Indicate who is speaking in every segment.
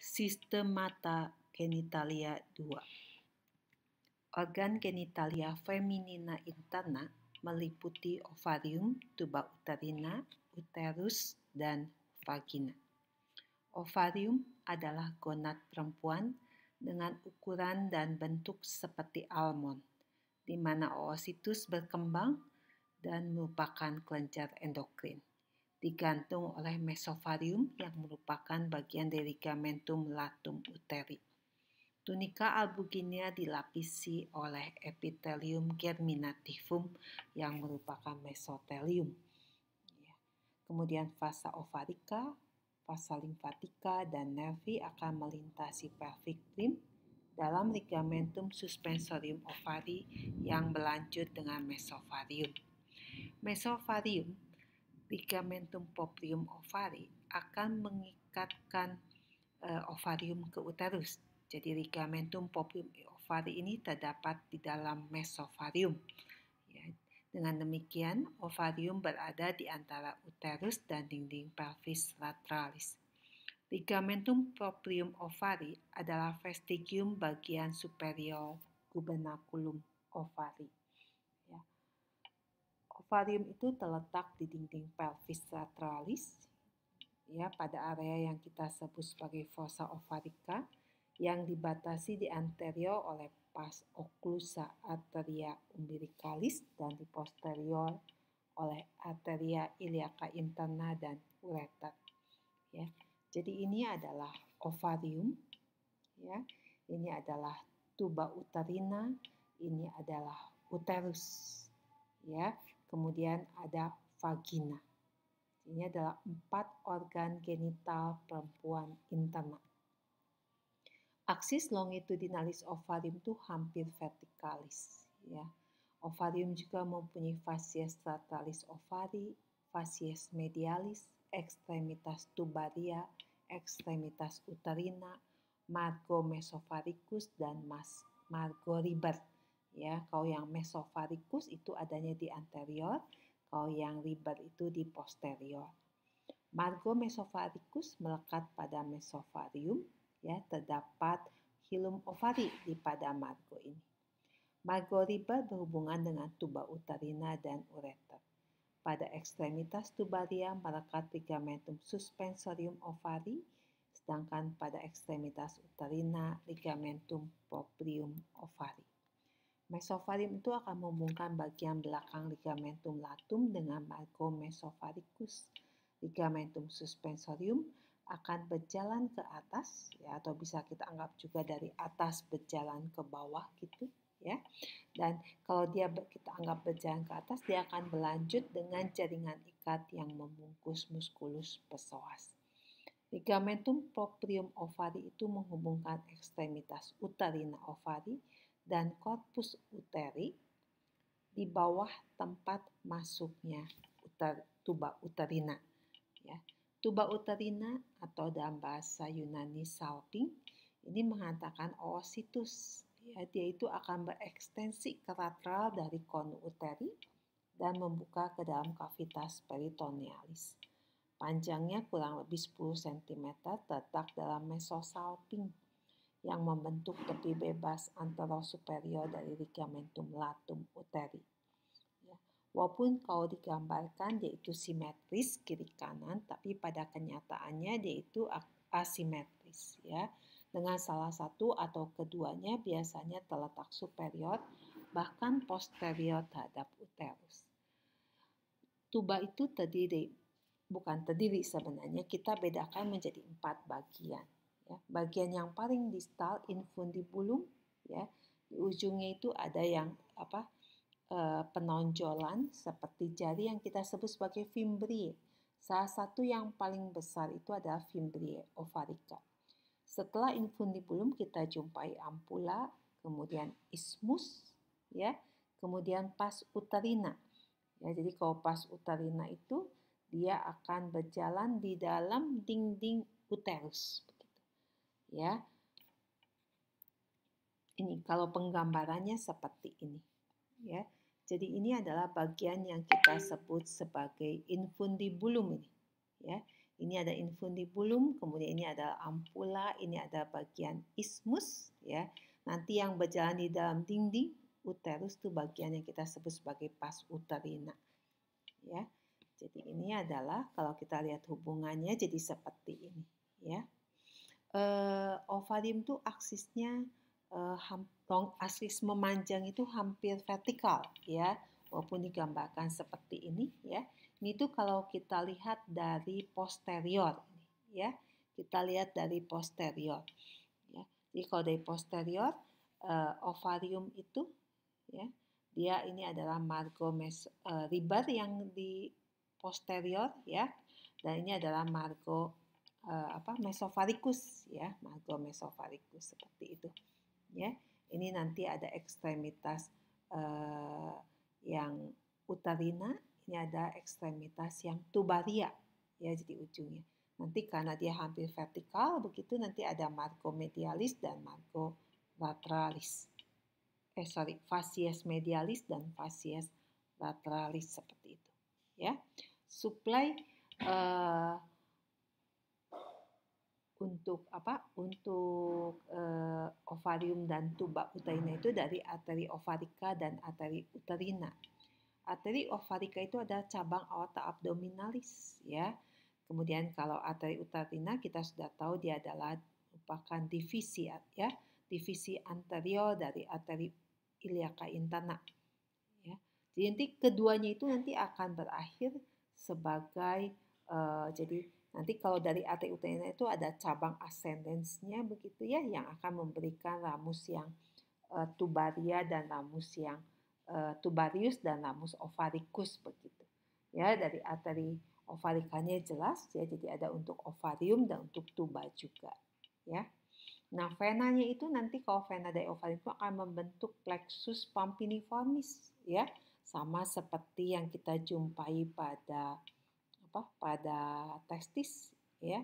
Speaker 1: Sistemata genitalia 2. Organ genitalia feminina interna meliputi ovarium, tuba uterina, uterus, dan vagina. Ovarium adalah gonad perempuan dengan ukuran dan bentuk seperti almond, di mana oositus berkembang dan merupakan kelenjar endokrin, digantung oleh mesovarium yang merupakan bagian dari ligamentum latum uteri. Tunica albuginea dilapisi oleh epithelium germinativum yang merupakan mesotelium. Kemudian vasa ovarica, vasa limfatika, dan nervi akan melintasi pelvic rim dalam ligamentum suspensorium ovari yang berlanjut dengan mesovarium. Mesovarium, ligamentum poplium ovari, akan mengikatkan ovarium ke uterus. Jadi ligamentum poplium ovari ini terdapat di dalam mesovarium. Ya, dengan demikian, ovarium berada di antara uterus dan dinding pelvis lateralis. Ligamentum poplium ovari adalah vestigium bagian superior gubernaculum ovari. Ya. Ovarium itu terletak di dinding pelvis lateralis, ya, pada area yang kita sebut sebagai fossa ovarica, yang dibatasi di anterior oleh pars occlusa arteria umbilicalis dan di posterior oleh arteria iliaca interna dan ureter. Ya. Jadi ini adalah ovarium, ya. Ini adalah tuba uterina, ini adalah uterus, ya. Kemudian ada vagina. Ini adalah 4 organ genital perempuan interna. Aksis longitudinalis ovarium itu hampir vertikalis. Ya. Ovarium juga mempunyai facies lateralis ovari, facies medialis, ekstremitas tubaria, ekstremitas uterina, margo mesovaricus, dan margo riber. Ya, kalau yang mesovaricus itu adanya di anterior, kalau yang riber itu di posterior. Margo mesovaricus melekat pada mesovarium, ya, terdapat hilum ovari di pada margo ini. Margo riber berhubungan dengan tuba uterina dan ureter. Pada ekstremitas tubaria melekat ligamentum suspensorium ovari, sedangkan pada ekstremitas uterina ligamentum poplium ovari. Mesovarium itu akan menghubungkan bagian belakang ligamentum latum dengan margo mesovaricus. Ligamentum suspensorium akan berjalan ke atas, ya, atau bisa kita anggap juga dari atas berjalan ke bawah gitu, ya. Dan kalau dia kita anggap berjalan ke atas, dia akan berlanjut dengan jaringan ikat yang membungkus musculus psoas. Ligamentum poplium ovari itu menghubungkan ekstremitas uterina ovari dan corpus uteri di bawah tempat masuknya tuba uterina. Ya. Tuba uterina atau dalam bahasa Yunani salping ini menghantarkan oositus. Ya, dia itu akan berekstensi ke lateral dari konu uteri dan membuka ke dalam kavitas peritonealis. Panjangnya kurang lebih 10 cm terletak dalam mesosalping yang membentuk tepi bebas anterosuperior dari ligamentum latum uteri. Ya. Walaupun kalau digambarkan dia itu simetris kiri kanan, tapi pada kenyataannya dia itu asimetris, ya. Dengan salah satu atau keduanya biasanya terletak superior bahkan posterior terhadap uterus. Tuba itu bukan terdiri sebenarnya, kita bedakan menjadi 4 bagian. Ya. Bagian yang paling distal infundibulum, ya, di ujungnya itu ada yang penonjolan seperti jari yang kita sebut sebagai fimbriae. Salah satu yang paling besar itu adalah fimbriae ovarica. Setelah infundibulum kita jumpai ampula, kemudian isthmus, ya, kemudian pars uterina. Ya, jadi kalau pars uterina itu dia akan berjalan di dalam dinding uterus, begitu. Ya. Ini kalau penggambarannya seperti ini, ya. Jadi ini adalah bagian yang kita sebut sebagai infundibulum ini, ya. Ini ada infundibulum, kemudian ini ada ampula, ini ada bagian isthmus, ya. Nanti yang berjalan di dalam dinding uterus itu bagian yang kita sebut sebagai pars uterina, ya. Jadi ini adalah kalau kita lihat hubungannya jadi seperti ini, ya. Ovarium itu aksisnya aksis memanjang itu hampir vertikal, ya, walaupun digambarkan seperti ini, ya. Ini tuh kalau kita lihat dari posterior, ya, kita lihat dari posterior, ya. Jadi kalau dari posterior, ovarium itu, ya, dia ini adalah margo ribar yang di posterior, ya, dan ini adalah margo mesofaricus, ya, margo mesofaricus seperti itu, ya. Ini nanti ada ekstremitas yang uterina. Ini ada ekstremitas yang tubaria, ya, jadi ujungnya. Nanti karena dia hampir vertikal, begitu nanti ada margo medialis dan margo lateralis. Facies medialis dan facies lateralis seperti itu, ya. Supply untuk ovarium dan tuba uterina itu dari arteri ovarica dan arteri uterina. Arteri ovarica itu ada cabang aorta abdominalis, ya. Kemudian kalau arteri uterina kita sudah tahu dia adalah merupakan divisi, ya, divisi anterior dari arteri iliaca interna, ya. Jadi nanti keduanya itu nanti akan berakhir sebagai jadi nanti kalau dari arteri uterina itu ada cabang ascendensnya begitu, ya, yang akan memberikan ramus yang tubaria dan ramus yang tubarius dan ramus ovaricus begitu, ya. Dari arteri ovaricanya jelas, ya, jadi ada untuk ovarium dan untuk tuba juga, ya. Nah, venanya itu nanti kalau vena dari ovarium itu akan membentuk plexus pampiniformis, ya, sama seperti yang kita jumpai pada testis, ya.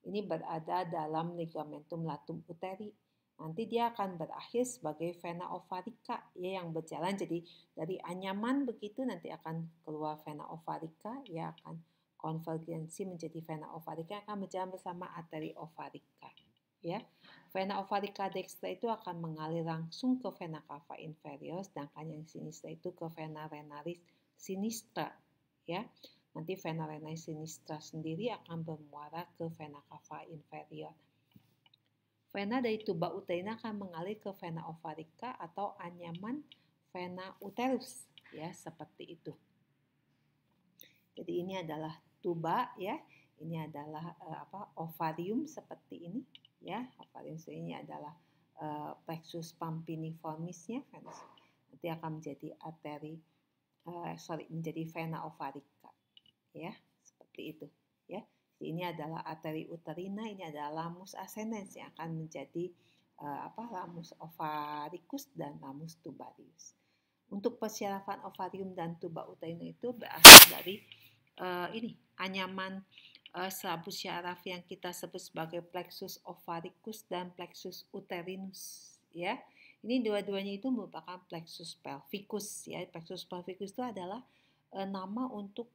Speaker 1: Ini berada dalam ligamentum latum uteri. Nanti dia akan berakhir sebagai vena ovarica, ya, yang berjalan jadi dari anyaman begitu nanti akan keluar vena ovarica, ya, akan konvergensi menjadi vena ovarica yang akan berjalan bersama arteri ovarica, ya. Vena ovarica dextra itu akan mengalir langsung ke vena cava inferior, sedangkan yang sinistra itu ke vena renalis sinistra, ya. Nanti vena renalis sinistra sendiri akan bermuara ke vena cava inferior. Vena dari tuba uterina akan mengalir ke vena ovarica atau anyaman vena uterus, ya, seperti itu. Jadi ini adalah tuba, ya. Ini adalah ovarium seperti ini, ya. Ovarium ini adalah plexus pampiniformisnya, nanti akan menjadi menjadi vena ovarica, ya, seperti itu, ya. Ini adalah arteri uterina, ini adalah ramus ascendens yang akan menjadi ramus ovaricus dan ramus tubarius. Untuk persyarafan ovarium dan tuba uterina itu berasal dari anyaman serabut syaraf yang kita sebut sebagai plexus ovaricus dan plexus uterinus, ya. Ini dua-duanya itu merupakan plexus pelvicus, ya. Plexus pelvicus itu adalah nama untuk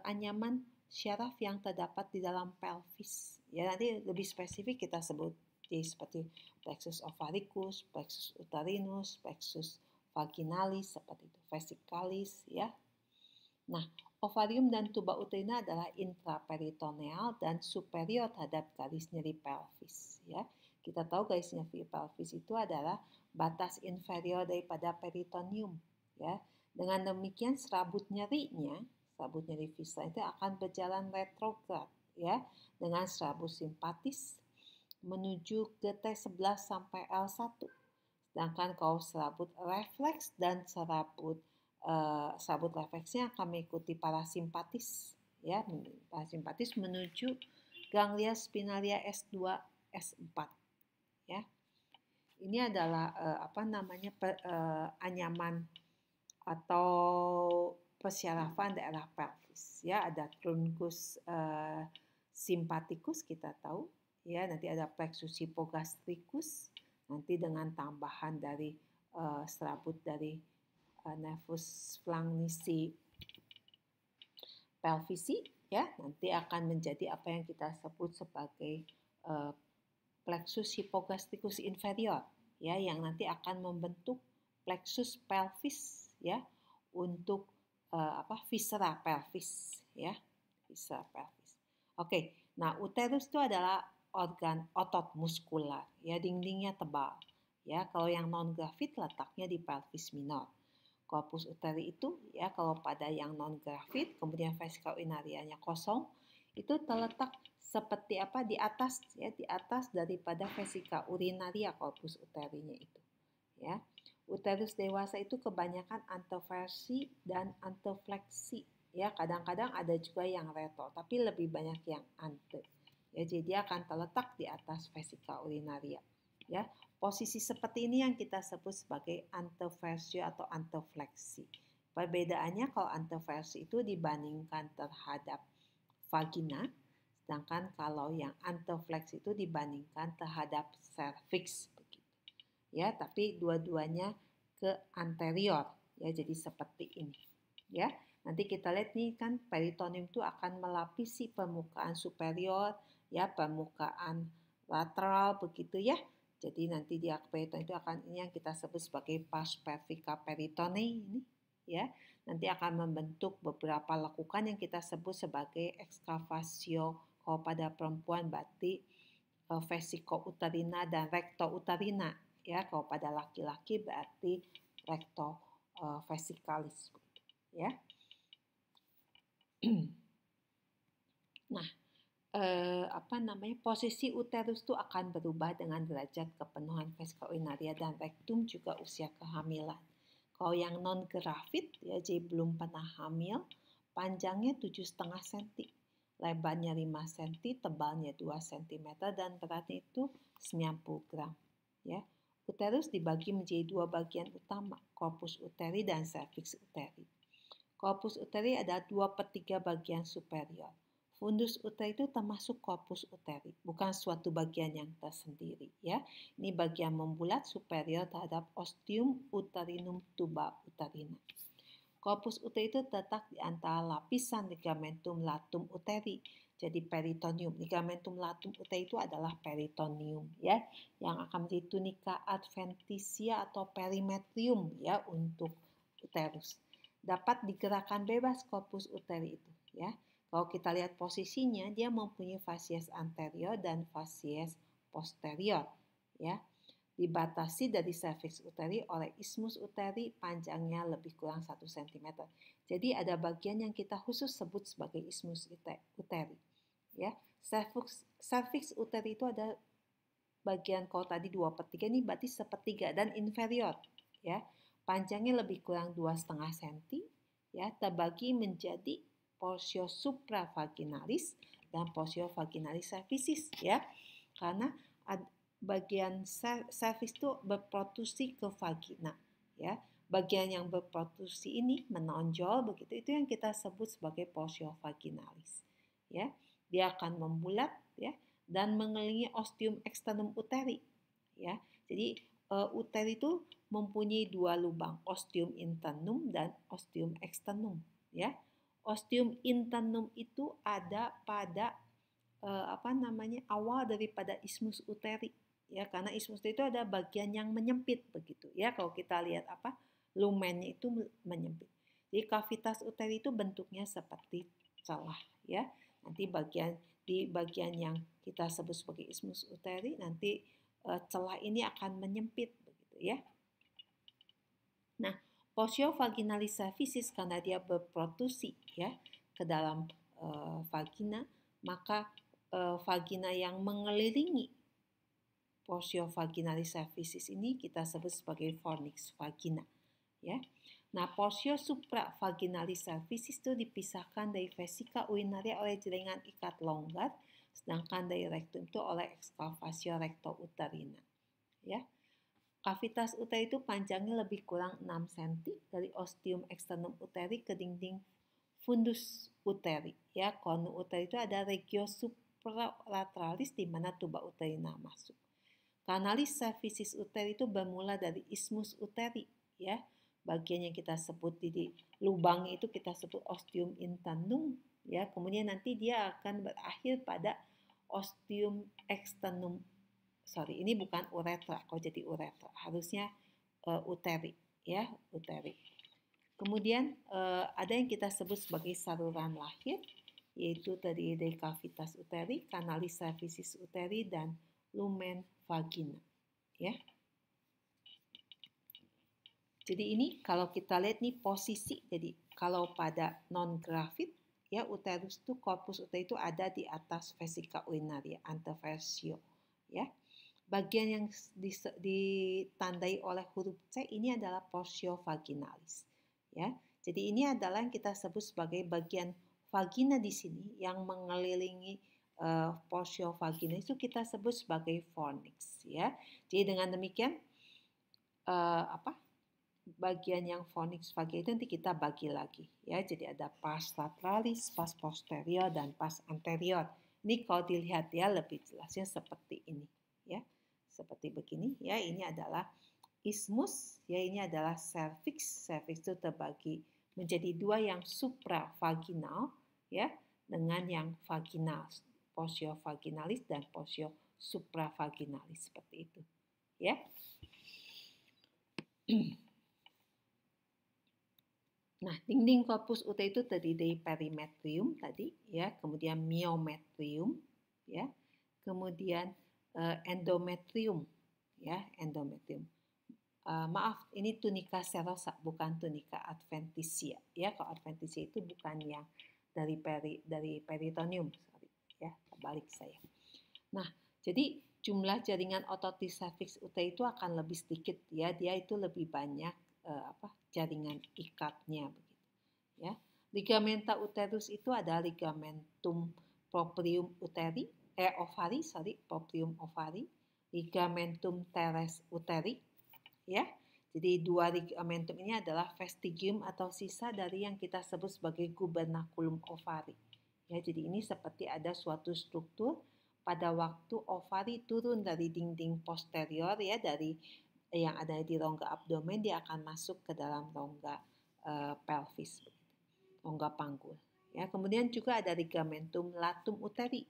Speaker 1: anyaman syaraf yang terdapat di dalam pelvis, ya. Nanti lebih spesifik kita sebut seperti plexus ovaricus, plexus uterinus, plexus vaginalis seperti itu, vesicalis, ya. Nah, ovarium dan tuba uterina adalah intraperitoneal dan superior terhadap garis nyeri pelvis, ya. Kita tahu garis nyeri pelvis itu adalah batas inferior daripada peritoneum, ya. Dengan demikian serabut nyeri visceral itu akan berjalan retrograd, ya, dengan serabut simpatis menuju ke T11 sampai L1. Sedangkan kalau serabut refleks dan serabut refleksnya akan mengikuti parasimpatis, ya, parasimpatis menuju ganglia spinalia S2, S4, ya. Ini adalah anyaman atau persyarafan daerah pelvis, ya. Ada truncus sympathicus kita tahu, ya. Nanti ada plexus hypogastricus, nanti dengan tambahan dari serabut dari nervus flanisi pelvisi, ya, nanti akan menjadi apa yang kita sebut sebagai plexus hypogastricus inferior, ya, yang nanti akan membentuk plexus pelvis, ya, untuk viscera pelvis, ya, viscera pelvis. Oke, nah uterus itu adalah organ otot muskular, ya, dindingnya tebal, ya. Kalau yang non gravid letaknya di pelvis minor. Corpus uteri itu, ya, kalau pada yang non gravid, kemudian vesika urinarianya kosong, itu terletak seperti apa di atas, ya, di atas daripada vesika urinaria corpus uterinya itu, ya. Uterus dewasa itu kebanyakan anteversi dan antefleksi, ya. Kadang-kadang ada juga yang retro, tapi lebih banyak yang ante. Ya, jadi dia akan terletak di atas vesika urinaria, ya. Posisi seperti ini yang kita sebut sebagai anteversi atau antefleksi. Perbedaannya kalau anteversi itu dibandingkan terhadap vagina, sedangkan kalau yang antefleksi itu dibandingkan terhadap cervix, begitu. Ya, tapi dua-duanya ke anterior, ya, jadi seperti ini, ya. Nanti kita lihat nih kan peritoneum itu akan melapisi permukaan superior, ya, permukaan lateral, begitu ya. Jadi nanti di peritoneum itu akan, ini yang kita sebut sebagai pars pelvica peritonei ini, ya. Nanti akan membentuk beberapa lekukan yang kita sebut sebagai excavatio. Kalau pada perempuan berarti vesicouterina dan rectouterina, ya. Kalau pada laki-laki berarti rectovesicalis, ya. Nah, posisi uterus itu akan berubah dengan derajat kepenuhan vesika urinaria dan rektum juga usia kehamilan. Kalau yang non gravid, ya, jadi belum pernah hamil, panjangnya 7,5 cm, lebarnya 5 cm, tebalnya 2 cm, dan beratnya itu 90 gram. Ya. Uterus dibagi menjadi dua bagian utama, corpus uteri dan cervix uteri. Corpus uteri ada 2/3 bagian superior. Fundus uteri itu termasuk corpus uteri, bukan suatu bagian yang tersendiri, ya. Ini bagian membulat superior terhadap ostium uterinum tuba uterina. Corpus uteri itu terletak di antara lapisan ligamentum latum uteri, jadi peritoneum. Ligamentum latum uteri itu adalah peritoneum, ya, yang akan menjadi tunica adventitia atau perimetrium, ya, untuk uterus. Dapat digerakkan bebas corpus uteri itu, ya. Kalau kita lihat posisinya, dia mempunyai fasies anterior dan fasies posterior, ya. Dibatasi dari cervix uteri oleh isthmus uteri, panjangnya lebih kurang 1 cm. Jadi ada bagian yang kita khusus sebut sebagai isthmus uteri, ya. Cervix uteri itu ada bagian, kalau tadi 2/3, ini berarti 1/3 dan inferior, ya. Panjangnya lebih kurang 2,5 cm, ya, terbagi menjadi porsio supravaginalis dan porsio vaginalis cervicis, ya. Karena bagian cervix itu berprotrusi ke vagina, ya. Bagian yang berprotrusi ini menonjol, begitu, itu yang kita sebut sebagai porsio vaginalis, ya. Dia akan membulat, ya, dan mengelilingi ostium externum uteri, ya. Jadi uteri itu mempunyai dua lubang, ostium internum dan ostium externum, ya. Ostium internum itu ada pada awal daripada isthmus uteri, ya, karena isthmus uteri itu ada bagian yang menyempit, begitu, ya. Kalau kita lihat lumennya itu menyempit. Jadi kavitas uteri itu bentuknya seperti celah, ya. Nanti di bagian yang kita sebut sebagai isthmus uteri, nanti celah ini akan menyempit, begitu, ya. Nah, porsio vaginalis cervicis karena dia berprotrusi, ya, ke dalam vagina, maka vagina yang mengelilingi porsio vaginalis cervicis ini kita sebut sebagai fornix vagina, ya. Nah, porsio supravaginalis cervicis itu dipisahkan dari vesika urinaria oleh jaringan ikat longgar, sedangkan dari rektum itu oleh excavatio rectouterina, ya. Kavitas uteri itu panjangnya lebih kurang 6 cm dari ostium externum uteri ke dinding fundus uteri, ya. Conum uteri itu ada regio supralateralis di mana tuba uterina masuk. Kanalis cervicis uteri itu bermula dari isthmus uteri, ya. Bagian yang kita sebut di lubang itu kita sebut ostium internum, ya. Kemudian nanti dia akan berakhir pada ostium externum. Sorry, ini bukan uretra. Kok jadi uretra? Harusnya uteri, ya, uteri. Kemudian ada yang kita sebut sebagai saluran lahir, yaitu terdiri dari cavitas uteri, canalis cervicis uteri, dan lumen vagina, ya. Jadi ini kalau kita lihat nih posisi, jadi kalau pada non-gravid, ya, uterus itu, corpus uteri itu ada di atas vesica urinaria, anteversio, ya. Bagian yang ditandai oleh huruf C ini adalah portio vaginalis, ya. Jadi ini adalah yang kita sebut sebagai bagian vagina di sini yang mengelilingi portio vaginalis, itu kita sebut sebagai fornix, ya. Jadi dengan demikian bagian yang fornix vagina itu nanti kita bagi lagi, ya. Jadi ada pars laterales, pars posterior, dan pars anterior. Ini kalau dilihat ya lebih jelasnya seperti ini, ya. Seperti begini, ya. Ini adalah isthmus, ya. Ini adalah cervix. Cervix itu terbagi menjadi dua, yang supravaginal, ya, dengan yang vaginal, portio vaginalis dan portio supravaginalis, seperti itu, ya. Nah, dinding corpus uteri itu terdiri dari perimetrium tadi, ya, kemudian myometrium, ya, kemudian endometrium, ya, endometrium. Maaf, ini tunica serosa, bukan tunica adventitia, ya. Kalau adventitia itu bukan yang dari peritoneum, sorry, ya, terbalik saya. Nah, jadi jumlah jaringan otot di cervix uteri itu akan lebih sedikit, ya. Dia itu lebih banyak jaringan ikatnya, begitu, ya. Ligamenta uterus itu ada ligamentum proprium uteri, proprium ovari, ligamentum teres uteri, ya. Jadi dua ligamentum ini adalah vestigium atau sisa dari yang kita sebut sebagai gubernaculum ovari, ya. Jadi ini seperti ada suatu struktur pada waktu ovari turun dari dinding posterior, ya, dari yang ada di rongga abdomen, dia akan masuk ke dalam rongga pelvis, rongga panggul, ya. Kemudian juga ada ligamentum latum uteri.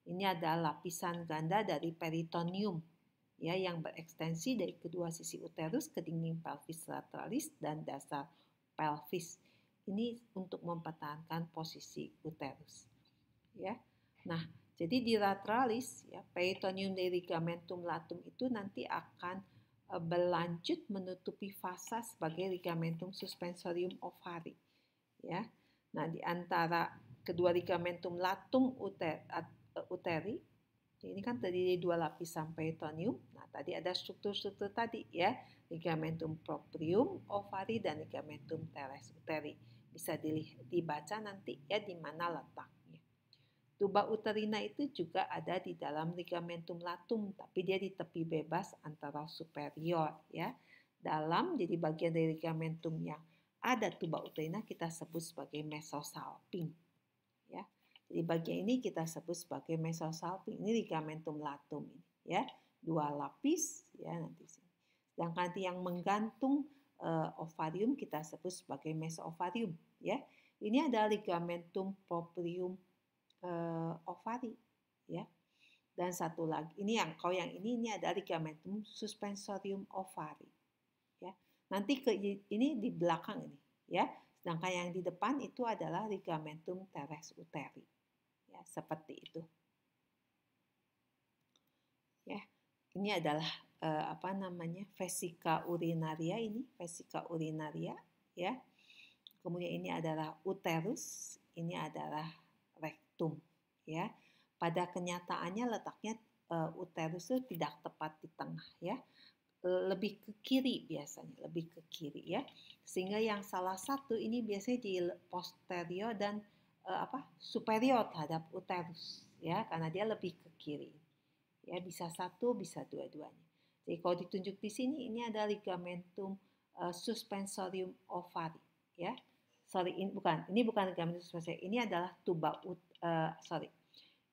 Speaker 1: Ini adalah lapisan ganda dari peritoneum, ya, yang berekstensi dari kedua sisi uterus ke dinding pelvis lateralis dan dasar pelvis. Ini untuk mempertahankan posisi uterus, ya. Nah, jadi di lateralis, ya, peritoneum dari ligamentum latum itu nanti akan berlanjut menutupi fasa sebagai ligamentum suspensorium ovari, ya. Nah, di antara kedua ligamentum latum uteri ini kan terdiri dari dua lapisan peritoneum. Nah, tadi ada struktur-struktur tadi, ya, ligamentum proprium ovari dan ligamentum teres uteri. Bisa dibaca nanti, ya, di mana letaknya. Tuba uterina itu juga ada di dalam ligamentum latum, tapi dia di tepi bebas antara superior, ya. Dalam, jadi bagian dari ligamentum yang ada tuba uterina kita sebut sebagai mesosalping, ya. Jadi bagian ini kita sebut sebagai mesosalping. Ini ligamentum latum ini, ya. Dua lapis, ya, nanti sini. Sedangkan yang menggantung ovarium kita sebut sebagai mesoovarium, ya. Ini adalah ligamentum proprium ovari, ya. Dan satu lagi, ini ada ligamentum suspensorium ovari, ya. Nanti ini di belakang ini, ya. Sedangkan yang di depan itu adalah ligamentum teres uteri, ya, seperti itu, ya. Ini adalah vesica urinaria, ya. Kemudian ini adalah uterus, ini adalah rektum, ya. Pada kenyataannya letaknya uterus itu tidak tepat di tengah, ya. Lebih ke kiri biasanya, lebih ke kiri, ya. Sehingga yang salah satu ini biasanya di posterior dan superior terhadap uterus, ya, karena dia lebih ke kiri. Ya, bisa satu, bisa dua-duanya. Jadi kalau ditunjuk di sini, ini ada ligamentum suspensorium ovari, ya. Ini bukan ligamentum suspensorium, ini adalah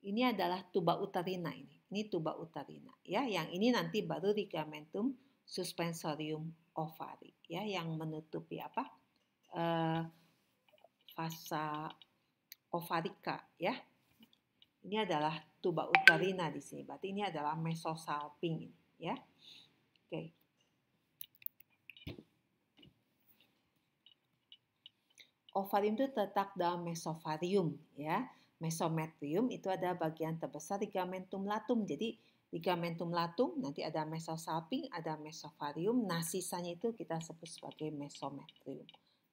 Speaker 1: ini adalah tuba uterina ini. Ini tuba uterina, ya. Yang ini nanti baru ligamentum suspensorium ovari, ya, yang menutupi fasa ovarica ya. Ini adalah tuba uterina di sini. Berarti ini adalah mesosalping ya. Oke. Ovarium itu terletak dalam mesovarium ya. Mesometrium itu ada bagian terbesar ligamentum latum. Jadi ligamentum latum nanti ada mesosalping, ada mesovarium. Nah, sisanya itu kita sebut sebagai mesometrium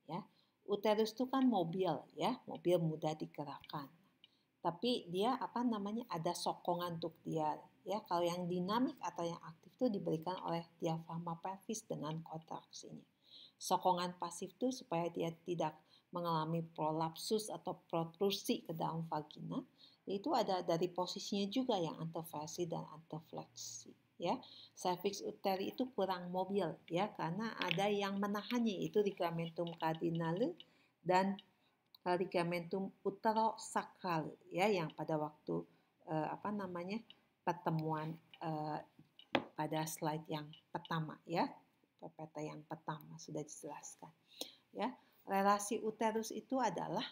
Speaker 1: ya. Uterus itu kan mobil ya, mobil mudah digerakkan. Tapi dia ada sokongan untuk dia ya. Kalau yang dinamik atau yang aktif itu diberikan oleh diafragma pelvis dengan kontraksinya. Sokongan pasif itu supaya dia tidak mengalami prolapsus atau protrusi ke dalam vagina, itu ada dari posisinya juga yang anteversi dan antefleksi ya. Cervix uteri itu kurang mobil ya, karena ada yang menahannya, itu ligamentum cardinale dan ligamentum uterosacral ya, yang pada waktu pertemuan pada slide yang pertama ya, PPT yang pertama sudah dijelaskan ya. Relasi uterus itu adalah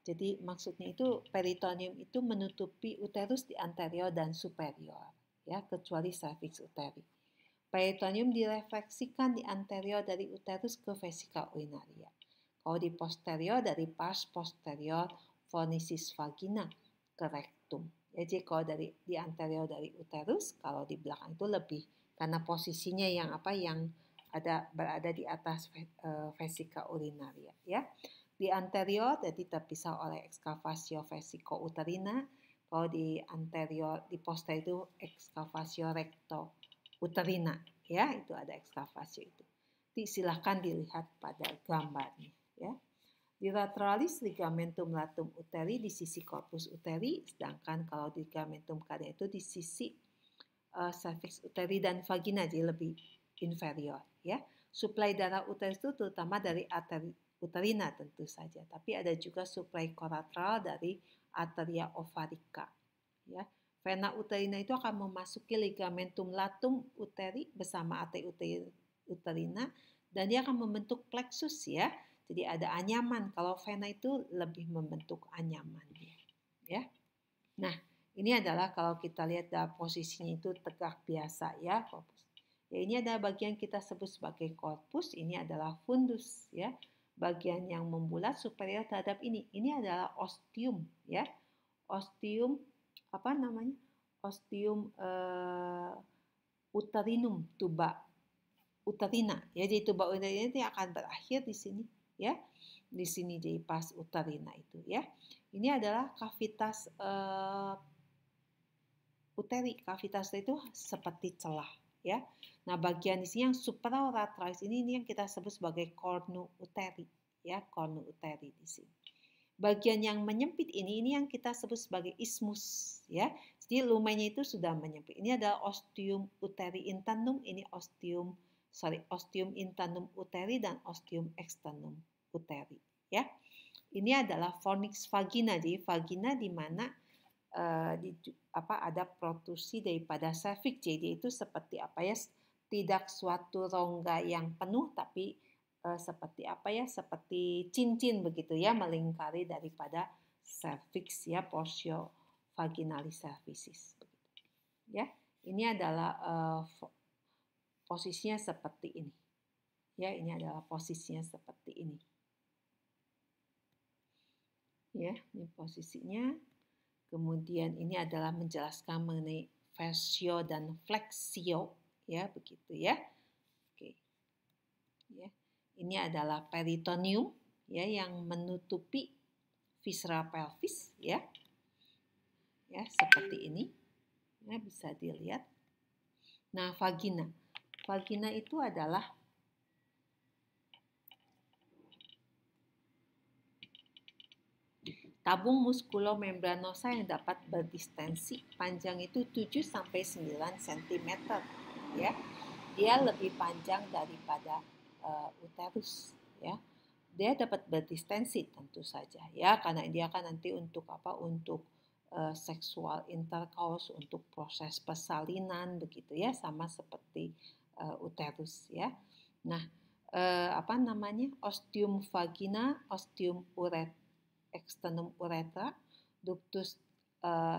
Speaker 1: jadi maksudnya itu peritoneum itu menutupi uterus di anterior dan superior ya, kecuali cervix uteri. Peritoneum direfleksikan di anterior dari uterus ke vesika urinaria. Kalau di posterior dari pars posterior fornicis vagina ke rectum. Jadi kalau di anterior dari uterus, kalau di belakang itu lebih karena posisinya yang berada di atas vesika urinaria ya. Di anterior jadi terpisah oleh excavatio vesicouterina. Kalau di anterior, di posterior itu excavatio recto uterina ya, itu ada excavatio itu. Silahkan dilihat pada gambarnya ya. Di lateralis ligamentum latum uteri di sisi corpus uteri, sedangkan kalau di ligamentum cardia itu di sisi cervix uteri dan vagina, jadi lebih inferior ya. Suplai darah uterus itu terutama dari arteri uterina tentu saja, tapi ada juga suplai kolateral dari arteria ovarica ya. Vena uterina itu akan memasuki ligamentum latum uteri bersama arteri uterina dan dia akan membentuk plexus ya. Jadi ada anyaman. Kalau vena itu lebih membentuk anyaman ya. Nah, ini adalah kalau kita lihat posisinya itu tegak biasa ya, corpus. Ya, ini ada bagian kita sebut sebagai corpus, ini adalah fundus ya. Bagian yang membulat superior terhadap ini. Ini adalah ostium ya. Ostium Ostium uterinum, tuba uterina ya. Jadi tuba uterina itu akan berakhir di sini ya. Di sini jadi pars uterina itu ya. Ini adalah kavitas uteri. Kavitas itu seperti celah ya. Nah, bagian di sini yang supralateralis ini yang kita sebut sebagai cornu uteri ya, cornu uteri di sini. Bagian yang menyempit ini yang kita sebut sebagai isthmus ya. Jadi lumenya itu sudah menyempit. Ini adalah ostium uteri internum, ini ostium internum uteri dan ostium externum uteri ya. Ini adalah fornix vagina. Jadi vagina di mana ada protrusi daripada cervix. Jadi itu seperti tidak suatu rongga yang penuh, tapi seperti cincin begitu ya, melingkari daripada cervix ya, portio vaginalis cervicis ya. Ini adalah posisinya seperti ini ya. Ini adalah posisinya seperti ini ya. Ini posisinya. Kemudian ini adalah menjelaskan mengenai versio dan flexio ya, begitu ya. Oke ya. Ini adalah peritoneum ya, yang menutupi viscera pelvis ya. Ya, seperti ini. Ya, bisa dilihat. Nah, vagina. Vagina itu adalah tabung muskulomembranosa yang dapat berdistensi, panjang itu 7 sampai 9 cm ya. Dia lebih panjang daripada uterus ya. Dia dapat berdistensi tentu saja ya, karena dia akan nanti untuk untuk seksual intercourse, untuk proses persalinan begitu ya, sama seperti uterus ya. Nah, ostium vagina, ostium externum uretra, ductus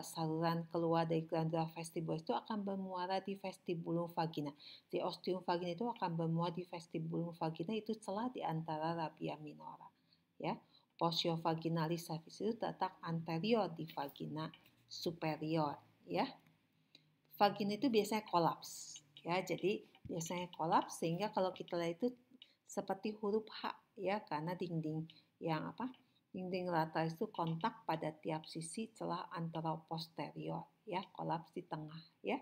Speaker 1: saluran keluar dari glandula vestibular itu akan bermuara di vestibulum vagina. Di ostium vagina itu akan bermuara di vestibulum vagina, itu celah di antara labia minora. Ya, portio vaginalis cervix itu terletak anterior di vagina superior. Ya, vagina itu biasanya kolaps. Ya, jadi biasanya kolaps sehingga kalau kita lihat itu seperti huruf H, ya, karena dinding lateral itu kontak pada tiap sisi celah anteroposterior, ya, kolaps di tengah, ya.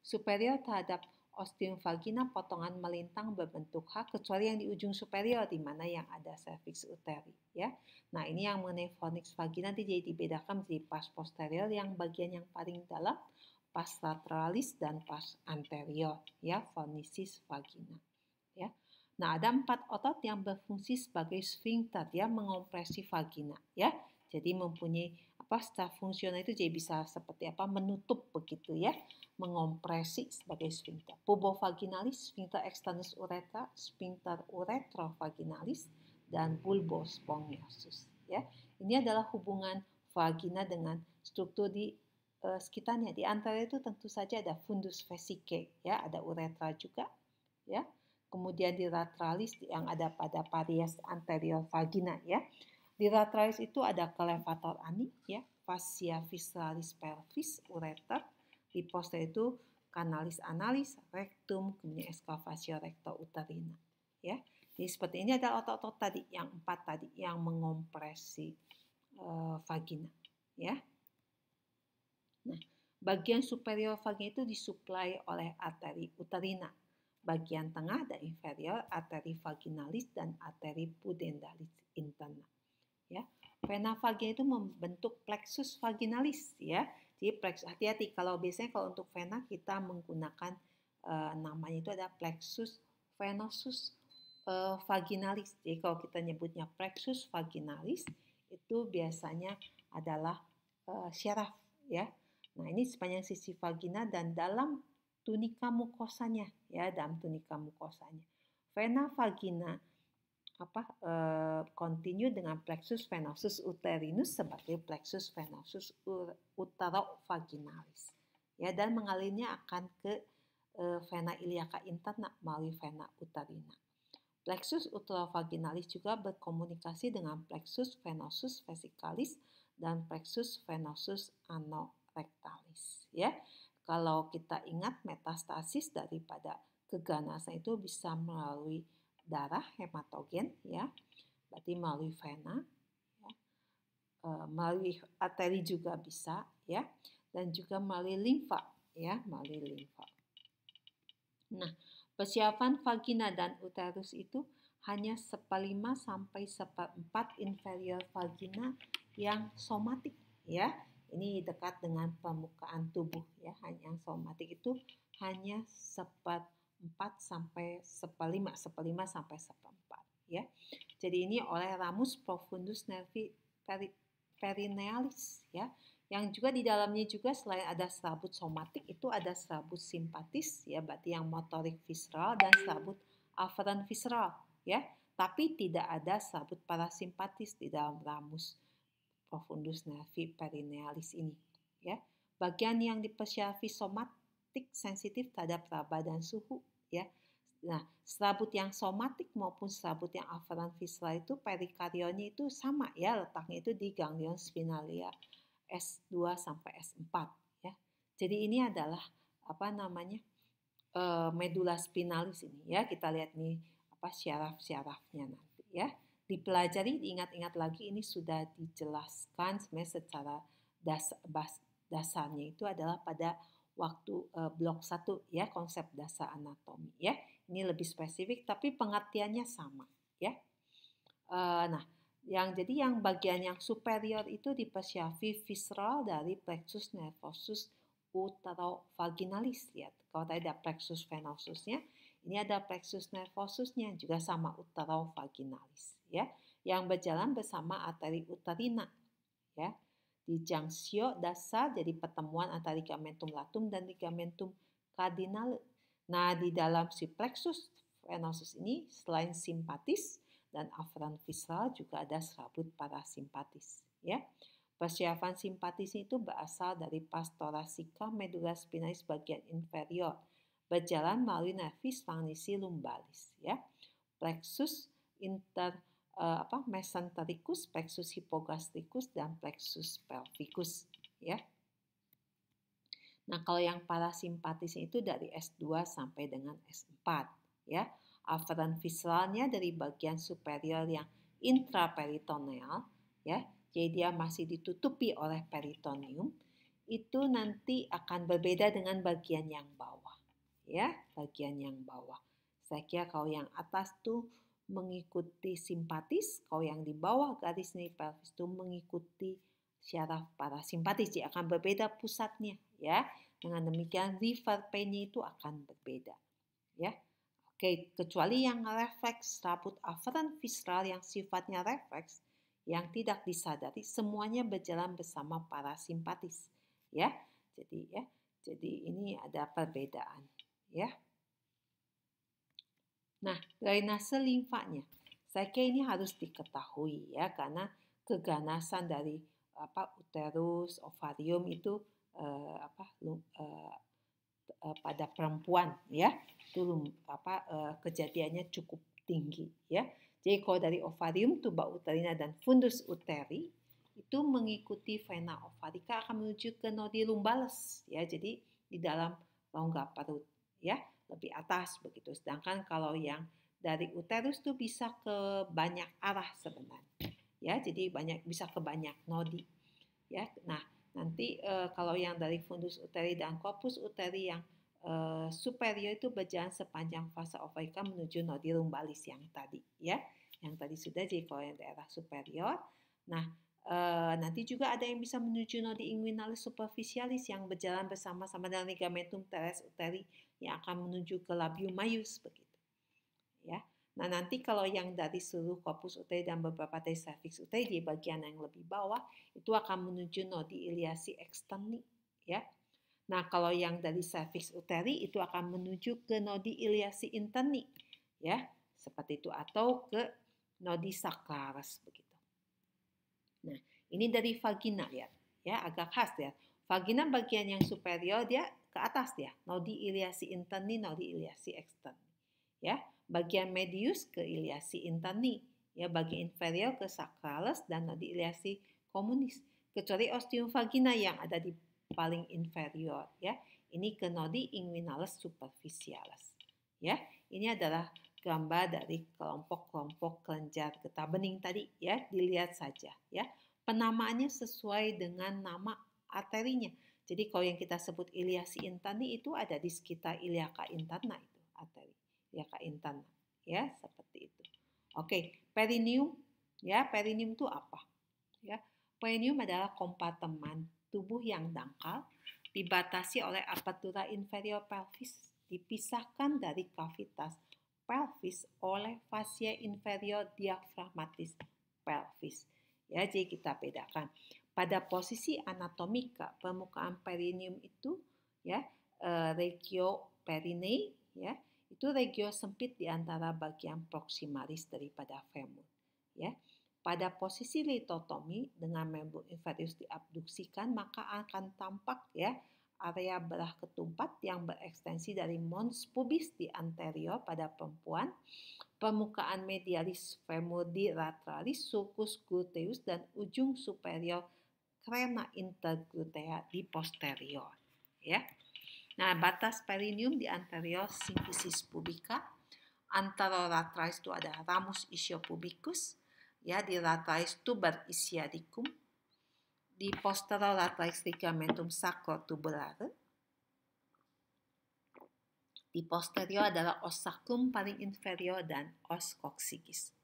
Speaker 1: Superior terhadap ostium vagina potongan melintang berbentuk H kecuali yang di ujung superior di mana yang ada cervix uteri, ya. Nah, ini yang mengenai fornix vagina nanti jadi dibedakan menjadi pars posterior yang bagian yang paling dalam, pars lateralis dan pars anterior, ya, fornicis vagina, ya. Nah, ada 4 otot yang berfungsi sebagai sphincter, ya, mengompresi vagina, ya. Jadi mempunyai secara fungsional itu jadi bisa seperti menutup begitu, ya, mengompresi sebagai sphincter. Pubovaginalis, sphincter externus uretra, sphincter uretrovaginalis, dan bulbospongiosus, ya. Ini adalah hubungan vagina dengan struktur di sekitarnya. Di antara itu tentu saja ada fundus vesicae, ya, ada uretra juga, ya. Kemudian di lateralis yang ada pada paries anterior vagina, ya. Di lateralis itu ada clevator ani, ya, fascia visceralis pelvis, ureter. Di posterior itu canalis analis, rectum, kemudian excavatio recto uterina, ya. Jadi seperti ini adalah otot-otot tadi yang 4 tadi yang mengompresi vagina, ya. Nah, bagian superior vagina itu disuplai oleh arteri uterina. Bagian tengah dan inferior arteri vaginalis dan arteri pudendalis interna, ya. Vena vagina itu membentuk plexus vaginalis, ya. Jadi hati-hati kalau biasanya kalau untuk vena kita menggunakan namanya itu ada plexus venosus vaginalis. Jadi kalau kita nyebutnya plexus vaginalis itu biasanya adalah syaraf, ya. Nah, ini sepanjang sisi vagina dan dalam tunika mukosanya, ya, dalam tunika mukosanya. Vena vagina continue dengan plexus venosus uterinus sebagai plexus venosus uterovaginalis, ya, dan mengalirnya akan ke vena iliaca interna melalui vena uterina. Plexus uterovaginalis juga berkomunikasi dengan plexus venosus vesicalis dan plexus venosus anorectalis, ya. Kalau kita ingat metastasis daripada keganasan itu bisa melalui darah hematogen, ya, berarti melalui vena, ya, melalui arteri juga bisa, ya, dan juga melalui limfa, ya, melalui limfa. Nah, persiapan vagina dan uterus itu hanya 1/5 sampai 1/4 inferior vagina yang somatik, ya. Ini dekat dengan permukaan tubuh, ya. Yang somatik itu hanya 1/4 sampai 1/5 sampai 1/4, ya. Jadi ini oleh ramus profundus nervi perinealis, ya. Yang juga di dalamnya juga selain ada serabut somatik itu ada serabut simpatis, ya, berarti yang motorik visceral, dan serabut afferent visceral, ya. Tapi tidak ada serabut parasimpatis di dalam ramus profundus nervi perinealis ini, ya. Bagian yang dipersyafi somatik sensitif terhadap raba dan suhu, ya. Nah, serabut yang somatik maupun serabut yang afferent visceral itu perikarionnya itu sama, ya, letaknya itu di ganglion spinalia S2 sampai S4, ya. Jadi ini adalah medula spinalis ini, ya. Kita lihat nih syaraf-syarafnya nanti, ya. Dipelajari, diingat-ingat lagi, ini sudah dijelaskan sebenarnya secara dasarnya itu adalah pada waktu blok 1, ya, konsep dasar anatomi, ya. Ini lebih spesifik tapi pengertiannya sama, ya. Nah, yang bagian yang superior itu dipersyafi visceral dari plexus nervosus uterovaginalis, ya. Kalau tadi ada plexus venosusnya, ini ada plexus nervosusnya juga sama uterovaginalis, ya, yang berjalan bersama arteri uterina, ya, di junction dasar, jadi pertemuan antara ligamentum latum dan ligamentum cardinale. Nah, di dalam si plexus venosus ini selain simpatis dan afferent visceral juga ada serabut parasimpatis, ya. Persyarafan simpatis itu berasal dari pars thoracica medulla spinalis bagian inferior, berjalan melalui nervus langisi lumbalis, ya. Plexus mesentericus, plexus hypogastricus, dan plexus pelvicus, ya. Nah, kalau yang parasimpatis itu dari S2 sampai dengan S4, ya. Afferent visceralnya dari bagian superior yang intraperitoneal, ya. Jadi dia masih ditutupi oleh peritoneum. Itu nanti akan berbeda dengan bagian yang bawah, ya, bagian yang bawah. Saya kira kalau yang atas tuh mengikuti simpatis, kalau yang di bawah garis nari pelvis itu mengikuti syaraf parasimpatis, dia akan berbeda pusatnya, ya. Dengan demikian river pain-nya itu akan berbeda, ya. Oke, kecuali yang refleks rambut afferent visceral yang sifatnya refleks, yang tidak disadari, semuanya berjalan bersama parasimpatis, ya. Jadi ini ada perbedaan, ya. Nah, drainase limfanya, saya kira ini harus diketahui, ya, karena keganasan dari uterus, ovarium itu pada perempuan, ya, itu kejadiannya cukup tinggi, ya. Jadi kalau dari ovarium, tuba uterina, dan fundus uteri itu mengikuti vena ovarica akan menuju ke nodi lumbalis, ya. Jadi di dalam rongga perut, ya, lebih atas begitu. Sedangkan kalau yang dari uterus itu bisa ke banyak arah sebenarnya, ya. Jadi bisa ke banyak nodi, ya. Nah, nanti kalau yang dari fundus uteri dan corpus uteri yang superior itu berjalan sepanjang fasa ovarica menuju nodi lumbalis yang tadi, ya, yang tadi sudah. Jadi kalau yang daerah superior, nah nanti juga ada yang bisa menuju nodi inguinalis superficialis yang berjalan bersama-sama dengan ligamentum teres uteri yang akan menuju ke labium maius begitu, ya. Nah, nanti kalau yang dari seluruh corpus uteri dan beberapa dari cervix uteri di bagian yang lebih bawah itu akan menuju nodi iliaci externi, ya. Nah, kalau yang dari cervix uteri itu akan menuju ke nodi iliaci interni, ya, seperti itu, atau ke nodi sacralis begitu. Nah, ini dari vagina, lihat, ya, agak khas, ya. Vagina bagian yang superior dia ke atas, ya, nodi iliaci interni, nodi iliaci externi, ya. Bagian medius ke iliaci interni, ya, bagian inferior ke sacralis dan nodi iliaci communis. Kecuali ostium vagina yang ada di paling inferior, ya. Ini ke nodi inguinalis superficialis, ya. Ini adalah gambar dari kelompok-kelompok kelenjar getah bening tadi, ya. Dilihat saja, ya. Penamaannya sesuai dengan nama arterinya. Jadi kalau yang kita sebut iliaci interni itu ada di sekitar iliaca interna itu arteri. Iliaca interna, ya, seperti itu. Oke, perineum, ya. Perineum itu apa? Ya. Perineum adalah kompartemen tubuh yang dangkal, dibatasi oleh apertura inferior pelvis, dipisahkan dari kavitas pelvis oleh fascia inferior diafragmatis pelvis. Ya, jadi kita bedakan. Pada posisi anatomika permukaan perineum itu, ya, regio perinei, ya, itu regio sempit di antara bagian proximalis daripada femur, ya. Pada posisi litotomi dengan membran inferius diabduksikan, maka akan tampak, ya, area belah ketumpat yang berekstensi dari mons pubis di anterior pada perempuan, permukaan medialis femur di lateralis, sulcus gluteus, dan ujung superior crena interglutea di posterior, ya. Nah, batas perineum di anterior symphysis pubica, anterolaterais itu ada ramus ischiopubicus, ya, di lateralis tuber ischiadicum, di posterolaterais ligamentum sacrotubulare, di posterior adalah os sacrum paling inferior dan os coccygeus.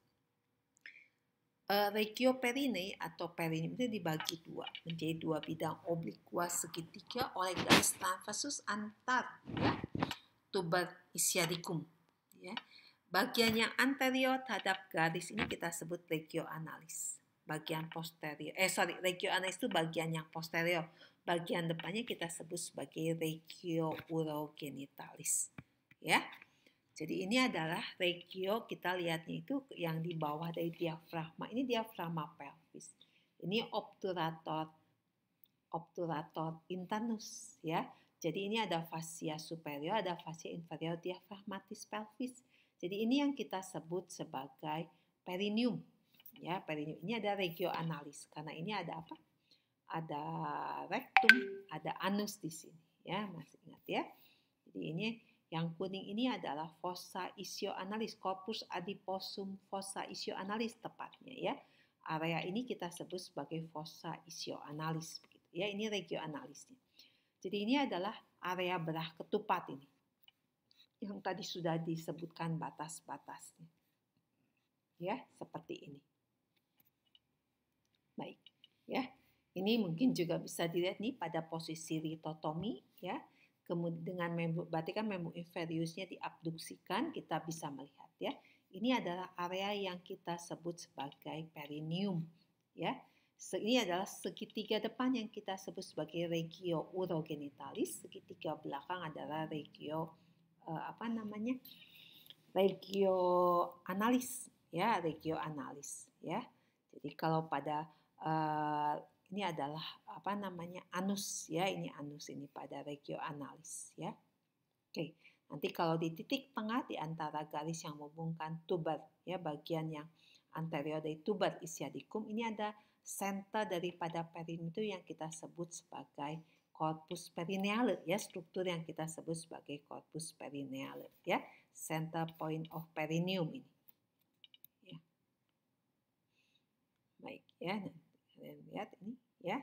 Speaker 1: Regio perinei atau perineum itu dibagi dua, menjadi dua bidang obliqua segitiga oleh garis transversus antar, ya, tuber ischiadicum, ya. Bagian yang anterior terhadap garis ini kita sebut regio analis. Bagian posterior, regio analis itu bagian yang posterior. Bagian depannya kita sebut sebagai regio urogenitalis, ya. Jadi ini adalah regio, kita lihatnya itu yang di bawah dari diafragma. Ini diafragma pelvis. Ini obturator internus ya. Jadi ini ada fascia superior, ada fascia inferior diafragmatis pelvis. Jadi ini yang kita sebut sebagai perineum. Ya, perineum ini ada regio analis karena ini ada apa? Ada rectum, ada anus di sini ya, masih ingat ya. Jadi ini yang kuning ini adalah fossa ischioanalis, corpus adiposum fossa ischioanalis tepatnya ya. Area ini kita sebut sebagai fossa ischioanalis begitu ya. Ini regio analisnya. Jadi ini adalah area berah ketupat ini. Yang tadi sudah disebutkan batas-batasnya. Ya, seperti ini. Baik, ya. Ini mungkin juga bisa dilihat nih pada posisi litotomi ya. Kemudian dengan berarti kan membran inferiusnya diabduksikan, kita bisa melihat ya. Ini adalah area yang kita sebut sebagai perineum ya. Ini adalah segitiga depan yang kita sebut sebagai regio urogenitalis, segitiga belakang adalah regio regio analis ya, regio analis ya. Jadi kalau pada ini adalah anus ya, ini anus ini pada regio analis ya. Oke, nanti kalau di titik tengah di antara garis yang menghubungkan tuber ya, bagian yang anterior dari tuber ischiadicum, ini ada center daripada perineum itu yang kita sebut sebagai corpus perineale ya, struktur yang kita sebut sebagai corpus perineale ya, center point of perineum ini. Ya. Baik ya, kalian lihat ini ya.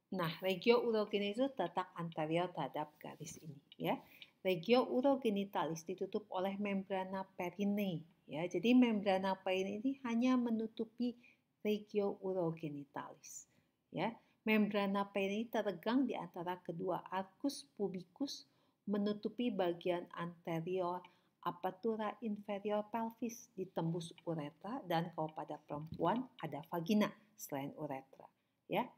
Speaker 1: Nah, regio urogenitalis itu terletak anterior terhadap garis ini ya. Regio urogenitalis ditutup oleh membrana perinei ya. Jadi membrana perinei ini hanya menutupi regio urogenitalis ya. Membrana perinei terlegang di antara kedua arcus pubicus menutupi bagian anterior apertura inferior pelvis, ditembus uretra, dan kalau pada perempuan ada vagina selain uretra ya.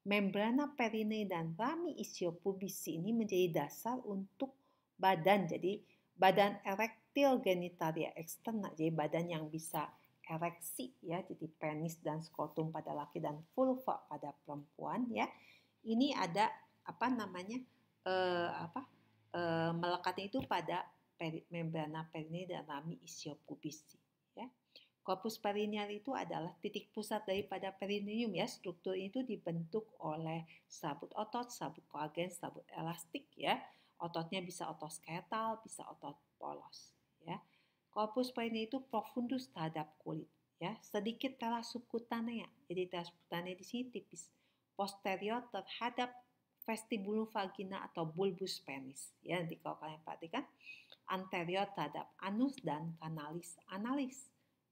Speaker 1: Membrana perinei dan rami ischiopubis ini menjadi dasar untuk badan. Jadi badan erektil genitalia eksterna, jadi badan yang bisa ereksi ya, jadi penis dan skrotum pada laki dan vulva pada perempuan ya. Ini ada melekatnya itu pada membrana perinei dan rami ischiopubis ya. Corpus perineal itu adalah titik pusat daripada perineum ya. Struktur itu dibentuk oleh sabut otot, sabut koagen, sabut elastik ya. Ototnya bisa otot skeletal, bisa otot polos ya. Corpus perineal itu profundus terhadap kulit ya. Sedikit tela subcutanea. Jadi tela subcutanea di sini tipis. Posterior terhadap vestibulum vagina atau bulbus penis ya. Nanti kalau kalian perhatikan anterior terhadap anus dan canalis analis.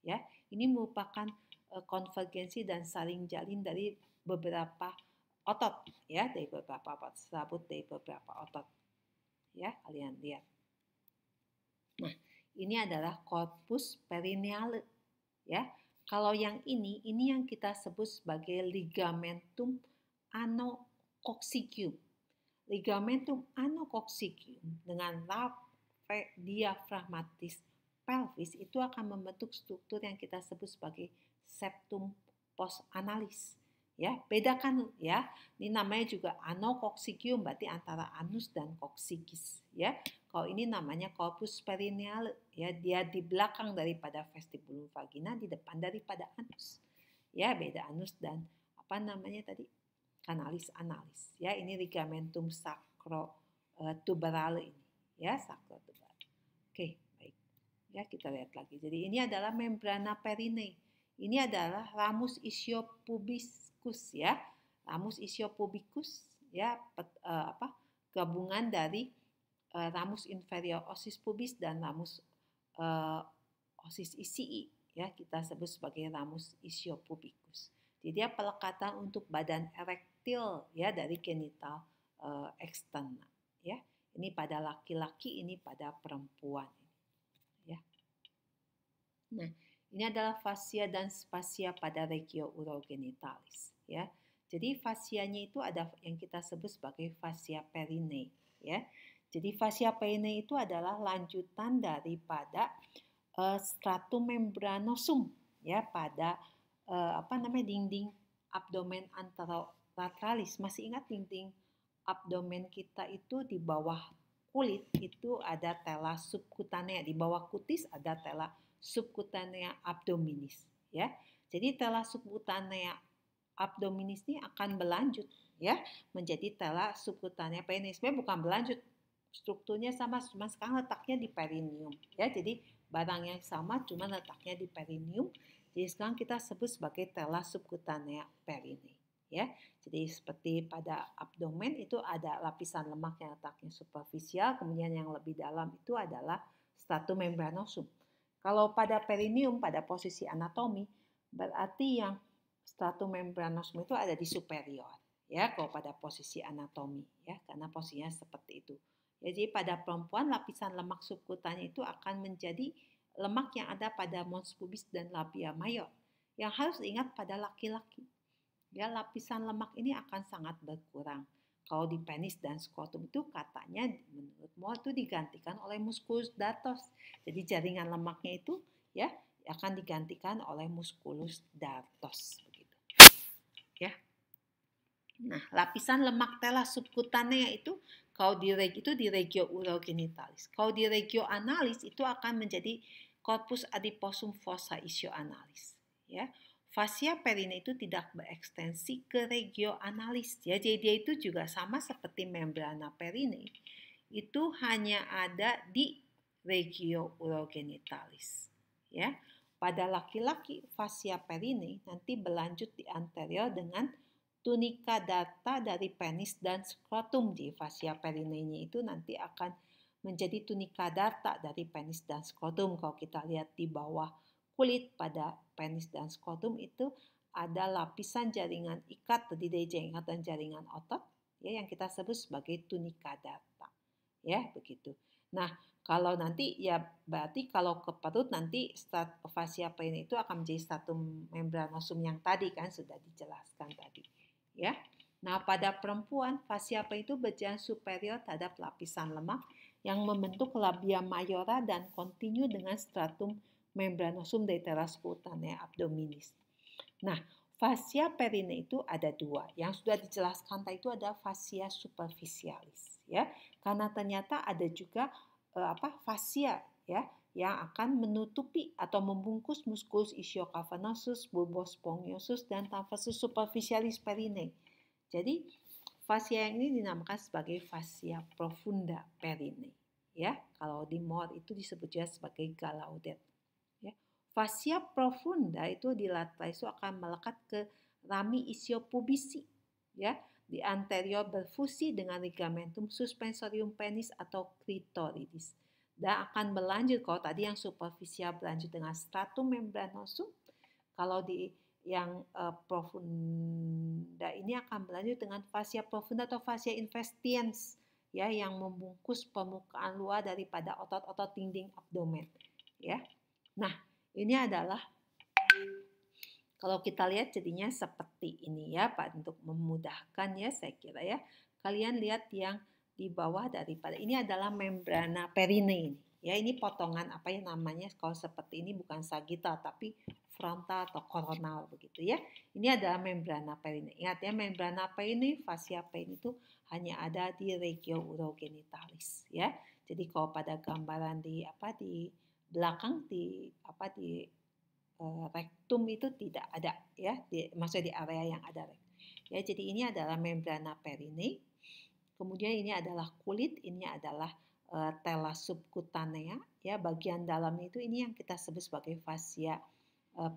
Speaker 1: Ya, ini merupakan konvergensi dan saling jalin dari beberapa otot ya, dari beberapa otot, sabut dari beberapa otot. Ya, kalian lihat. Nah, ini adalah corpus perineale ya. Kalau yang ini yang kita sebut sebagai ligamentum anococcygum. Ligamentum anococcygum dengan diafragmatis pelvis itu akan membentuk struktur yang kita sebut sebagai septum postanalis ya. Bedakan ya, ini namanya juga anococcygum, berarti antara anus dan coccygis ya. Kalau ini namanya corpus perineale ya, dia di belakang daripada vestibulum vagina, di depan daripada anus ya. Beda anus dan canalis analis ya. Ini ligamentum sacrotuberale ini ya, sacrotuberale. Oke, baik. Ya, kita lihat lagi. Jadi ini adalah membrana perinei. Ini adalah ramus ischiopubicus ya. Ramus ischiopubicus ya, gabungan dari ramus inferior osis pubis dan ramus osis isii ya, kita sebut sebagai ramus ischiopubicus. Jadi dia pelekatan untuk badan erektil ya dari genital eksterna ya. Ini pada laki-laki, ini pada perempuan ya. Nah, ini adalah fascia dan spasia pada regio urogenitalis ya. Jadi fascianya itu ada yang kita sebut sebagai fascia perinei ya. Jadi fascia perinei itu adalah lanjutan daripada stratum membranosum ya, pada dinding abdomen anterolatralis. Masih ingat dinding abdomen kita itu di bawah kulit itu ada tela subkutanea, di bawah kutis ada tela subkutanea abdominis, ya. Jadi tela subkutanea abdominis ini akan berlanjut, ya, menjadi tela subkutanea perineum. Sebenarnya bukan berlanjut, strukturnya sama, cuma sekarang letaknya di perineum, ya. Jadi barang yang sama, cuma letaknya di perineum. Jadi sekarang kita sebut sebagai tela subkutanea perineum, ya. Jadi seperti pada abdomen itu ada lapisan lemak yang letaknya superficial, kemudian yang lebih dalam itu adalah stratum membranosum. Kalau pada perineum, pada posisi anatomi, berarti yang stratum membranosum itu ada di superior, ya, kalau pada posisi anatomi, ya, karena posisinya seperti itu. Jadi pada perempuan lapisan lemak subkutanea itu akan menjadi lemak yang ada pada mons pubis dan labia major. Yang harus diingat pada laki-laki, ya, lapisan lemak ini akan sangat berkurang. Kalau di penis dan skrotum itu katanya menurut Moore itu digantikan oleh musculus dartos. Jadi jaringan lemaknya itu, ya, akan digantikan oleh musculus dartos, begitu. Ya. Nah, lapisan lemak tela subkutanea itu kalau di regio urogenitalis. Kalau di regio analis itu akan menjadi corpus adiposum fossa ischioanalis, ya. Fascia perineum itu tidak berekstensi ke regio analis, ya. Jadi dia itu juga sama seperti membrana perineum. Itu hanya ada di regio urogenitalis, ya. Pada laki-laki fascia perineum nanti berlanjut di anterior dengan tunica data dari penis dan skrotum. Di fascia perineumnya itu nanti akan menjadi tunica data dari penis dan skrotum. Kalau kita lihat di bawah kulit pada penis dan skrotum itu ada lapisan jaringan ikat, terdiri dari jaringan ikat dan jaringan otot, ya, yang kita sebut sebagai tunica data, ya, begitu. Nah, kalau nanti, ya, berarti kalau ke perut nanti fascia perineum itu akan menjadi stratum membranosum yang tadi kan sudah dijelaskan tadi, ya. Nah, pada perempuan fascia perineum itu berjalan superior terhadap lapisan lemak yang membentuk labia majora dan kontinu dengan stratum membranosum dari tela subkutanea abdominis. Nah, fascia perineum itu ada dua. Yang sudah dijelaskan tadi itu ada fascia superficialis, ya. Karena ternyata ada juga fascia, ya, yang akan menutupi atau membungkus musculus ischiocavernosus, bulbus spongiosus dan tarsus superficialis perineum. Jadi fascia yang ini dinamakan sebagai fascia profunda perineum, ya. Kalau di Moore itu disebut juga sebagai Gallaudet. Fascia profunda itu di lateral itu akan melekat ke rami ischiopubisi, ya, di anterior berfusi dengan ligamentum suspensorium penis atau clitoridis, dan akan berlanjut. Kalau tadi yang superficial berlanjut dengan stratum membranosum, kalau di yang profunda ini akan berlanjut dengan fascia profunda atau fascia investiens, ya, yang membungkus permukaan luar daripada otot-otot dinding abdomen, ya. Nah, ini adalah kalau kita lihat jadinya seperti ini, ya, Pak, untuk memudahkan, ya, saya kira, ya. Kalian lihat yang di bawah daripada ini adalah membrana perineum, ya. Ini potongan apa ya namanya, kalau seperti ini bukan sagittal tapi frontal atau koronal begitu, ya. Ini adalah membrana perineum. Ingat, ya, membrana perineum, fascia perineum itu hanya ada di regio urogenitalis, ya. Jadi kalau pada gambaran di belakang di rektum itu tidak ada, ya, maksudnya di area yang ada rektum, ya. Jadi ini adalah membrana perineum, kemudian ini adalah kulit, ini adalah tela subkutanea, ya, bagian dalamnya itu ini yang kita sebut sebagai fascia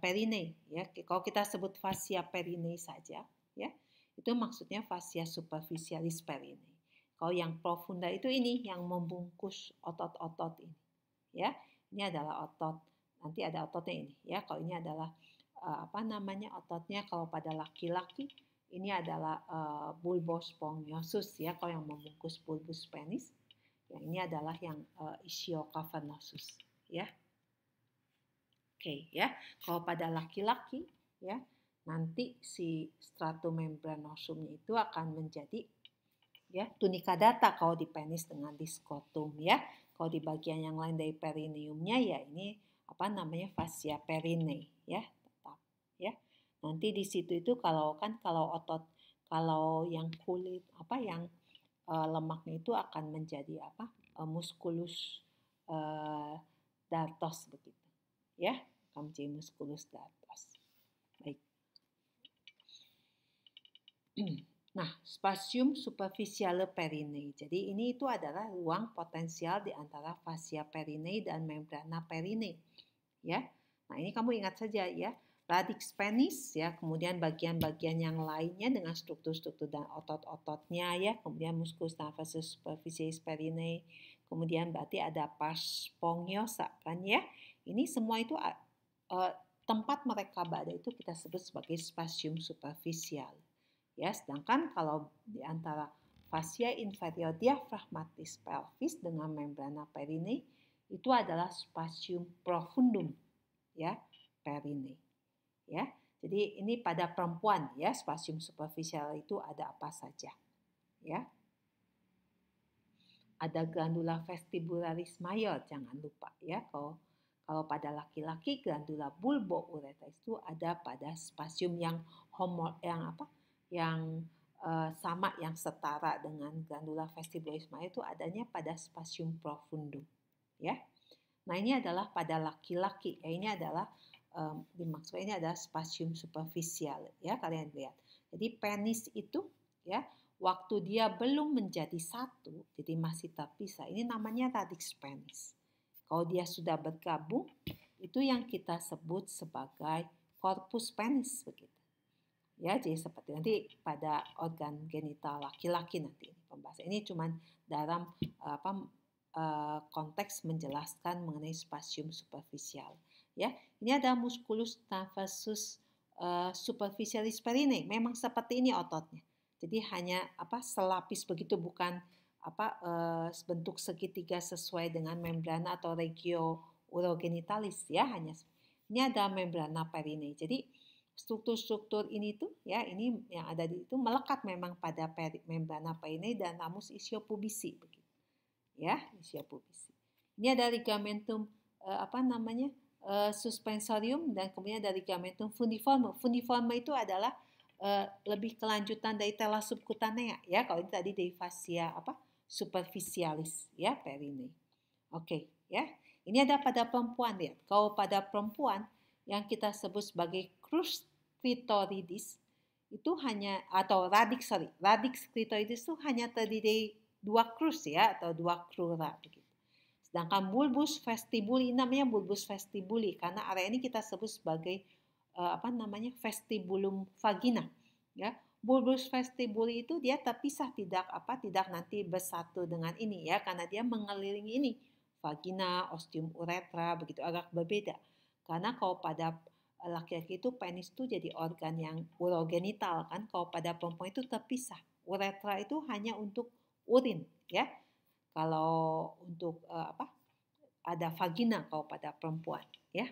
Speaker 1: perineum, ya. Kalau kita sebut fascia perineum saja, ya, itu maksudnya fascia superficialis perineum. Kalau yang profunda itu ini yang membungkus otot-otot ini, ya. Ini adalah otot, nanti ada ototnya ini, ya. Kalau ini adalah ototnya kalau pada laki-laki ini adalah bulbus spongiosus, ya, kalau yang membungkus bulbus penis. Yang ini adalah yang ischiocavernosus, ya. Oke, ya. Kalau pada laki-laki, ya, nanti si stratum membranosumnya itu akan menjadi, ya, tunica data kalau di penis dengan di skrotum, ya. Kalau di bagian yang lain dari perineumnya, ya, ini fascia perineum, ya, tetap, ya. Nanti di situ itu kalau otot, kalau yang kulit yang lemaknya itu akan menjadi musculus dartos begitu, ya, akan menjadi musculus dartos. Baik. Nah, spasium superficiale perineum. Jadi ini itu adalah ruang potensial di antara fascia perineum dan membrana perineum, ya. Nah, ini kamu ingat saja ya, radix penis ya, kemudian bagian-bagian yang lainnya dengan struktur-struktur dan otot-ototnya ya, kemudian musculus nervosus superficialis perineum, kemudian berarti ada pars spongiosa kan ya. Ini semua itu tempat mereka berada itu kita sebut sebagai spasium superficial. Ya, sedangkan kalau di antara fascia inferior diaphragmatis pelvis dengan membrana perineum itu adalah spasium profundum ya, perineum. Ya. Jadi ini pada perempuan ya, spasium superficial itu ada apa saja. Ya. Ada glandula vestibularis major, jangan lupa ya. Kalau pada laki-laki glandula bulboureter itu ada pada spasium yang sama, yang setara dengan glandula vestibularis major itu adanya pada spasium profundum ya. Nah, ini adalah pada laki-laki. Ya, ini adalah dimaksudkan ini adalah spasium superficial ya, kalian lihat. Jadi penis itu ya, waktu dia belum menjadi satu, jadi masih terpisah, ini namanya radix penis. Kalau dia sudah bergabung, itu yang kita sebut sebagai corpus penis begitu. Ya, jadi seperti nanti pada organ genital laki-laki nanti pembahasan. Ini cuma dalam konteks menjelaskan mengenai spasium superficial. Ya, ini ada musculus nervosus superficialis perineum. Memang seperti ini ototnya. Jadi hanya selapis begitu, bukan bentuk segitiga sesuai dengan membrana atau regio urogenitalis ya, hanya ini ada membrana perineum. Jadi struktur-struktur ini tuh ya, ini yang ada di itu melekat memang pada membrana perineum dan ramus ischio-pubisi begitu. Ya, ischio-pubisi. Ini ada ligamentum suspensorium dan kemudian ada ligamentum fundiforme. Fundiforme itu adalah lebih kelanjutan dari tela subcutanea ya. Kalau ini tadi dari fascia superficialis ya, perineum. Oke, ya. Ini ada pada perempuan ya. Kalau pada perempuan yang kita sebut sebagai crus clitoridis itu hanya, atau radix clitoridis itu hanya terdiri dari 2 crus ya, atau 2 crura begitu. Sedangkan bulbus vestibuli, namanya bulbus vestibuli karena area ini kita sebut sebagai vestibulum vagina ya. Bulbus vestibuli itu dia terpisah, tidak nanti bersatu dengan ini ya, karena dia mengelilingi ini vagina, ostium uretra begitu, agak berbeda. Karena kalau pada laki-laki itu penis itu jadi organ yang urogenital kan, kalau pada perempuan itu terpisah. Uretra itu hanya untuk urin ya. Kalau untuk ada vagina kalau pada perempuan ya.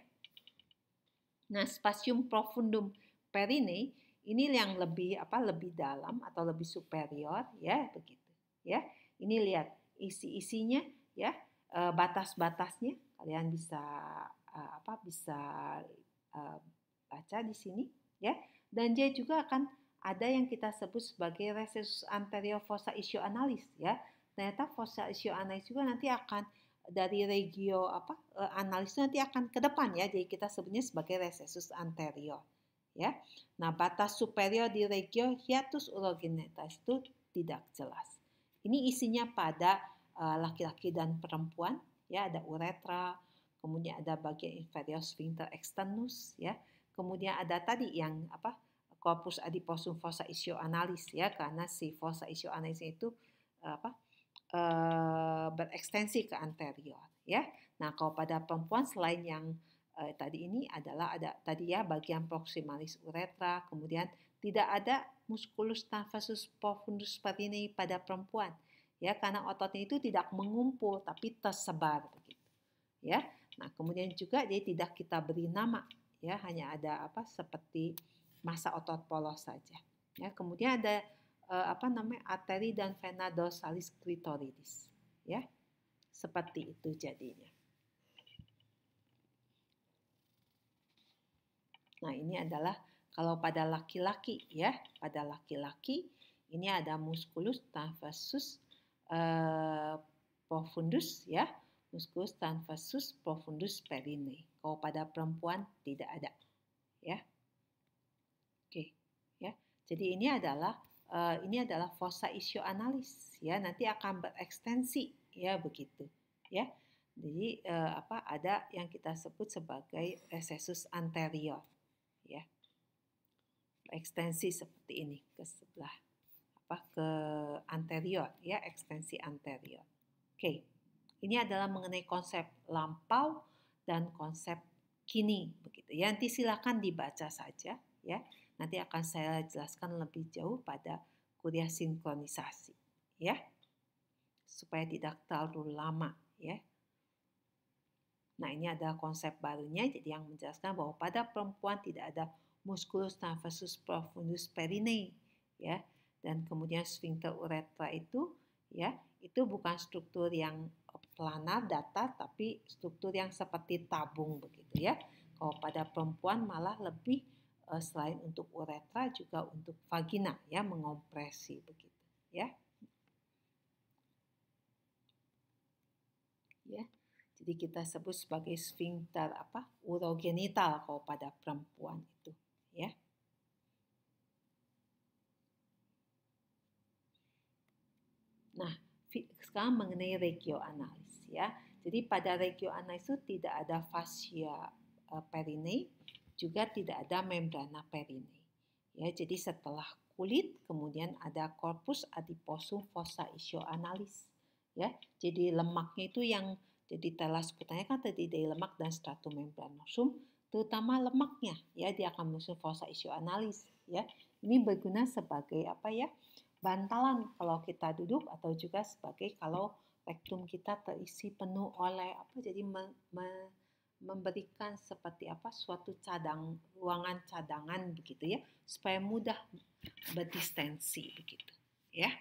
Speaker 1: Nah, spasium profundum perineum ini yang lebih dalam atau lebih superior ya, begitu ya. Ini lihat isi-isinya ya, batas-batasnya kalian bisa baca di sini ya. Dan dia juga akan ada yang kita sebut sebagai recessus anterior fossa ischioanalis ya. Ternyata fossa ischioanalis juga nanti akan dari regio analis nanti akan ke depan ya. Jadi kita sebutnya sebagai recessus anterior ya. Nah, batas superior di regio hiatus urogenitalis itu tidak jelas. Ini isinya pada laki-laki dan perempuan ya, ada uretra, kemudian ada bagian inferior sphincter externus ya. Kemudian ada tadi yang corpus adiposum fossa ischioanalis ya, karena si fossa ischioanalis itu berekstensi ke anterior ya. Nah, kalau pada perempuan selain yang tadi ini adalah ada tadi ya bagian proximalis uretra, kemudian tidak ada musculus nervosus profundus perineum pada perempuan ya, karena ototnya itu tidak mengumpul tapi tersebar begitu ya. Nah, kemudian juga dia tidak kita beri nama ya, hanya ada seperti masa otot polos saja ya. Kemudian ada arteri dan vena dorsalis clitoridis ya, seperti itu jadinya. Nah, ini adalah Kalau pada laki-laki ya, pada laki-laki ini ada musculus transversus profundus ya, musculus transversus profundus perineum. Kalau pada perempuan tidak ada ya. Oke, ya. Jadi ini adalah fossa ischioanalis ya, nanti akan berekstensi ya begitu ya. Jadi ada yang kita sebut sebagai recessus anterior ya. Ekstensi seperti ini ke sebelah ke anterior ya, ekstensi anterior. Oke. Ini adalah mengenai konsep lampau dan konsep kini begitu. Ya, nanti silakan dibaca saja ya. Nanti akan saya jelaskan lebih jauh pada kuliah sinkronisasi ya. Supaya tidak terlalu lama ya. Nah, ini adalah konsep barunya, jadi yang menjelaskan bahwa pada perempuan tidak ada musculus transversus profundus perineum ya. Dan kemudian sphincter uretra itu ya, itu bukan struktur yang planar datar tapi struktur yang seperti tabung begitu ya. Kalau pada perempuan malah lebih selain untuk uretra juga untuk vagina ya, mengompresi begitu ya. Ya. Jadi kita sebut sebagai sphincter urogenital kalau pada perempuan itu ya. Nah, sekarang mengenai regioanalis ya. Jadi pada regioanalis itu tidak ada fascia perineum, juga tidak ada membrana perineum. Ya, jadi setelah kulit kemudian ada corpus adiposum fossa ischioanalis. Ya, jadi lemaknya itu yang jadi telas kutanya kan terdiri dari lemak dan stratum membranosum, terutama lemaknya ya, dia akan menyusun fossa ischioanalis ya. Ini berguna sebagai bantalan kalau kita duduk atau juga sebagai kalau rektum kita terisi penuh oleh jadi memberikan seperti suatu ruangan cadangan begitu ya, supaya mudah berdistensi begitu ya.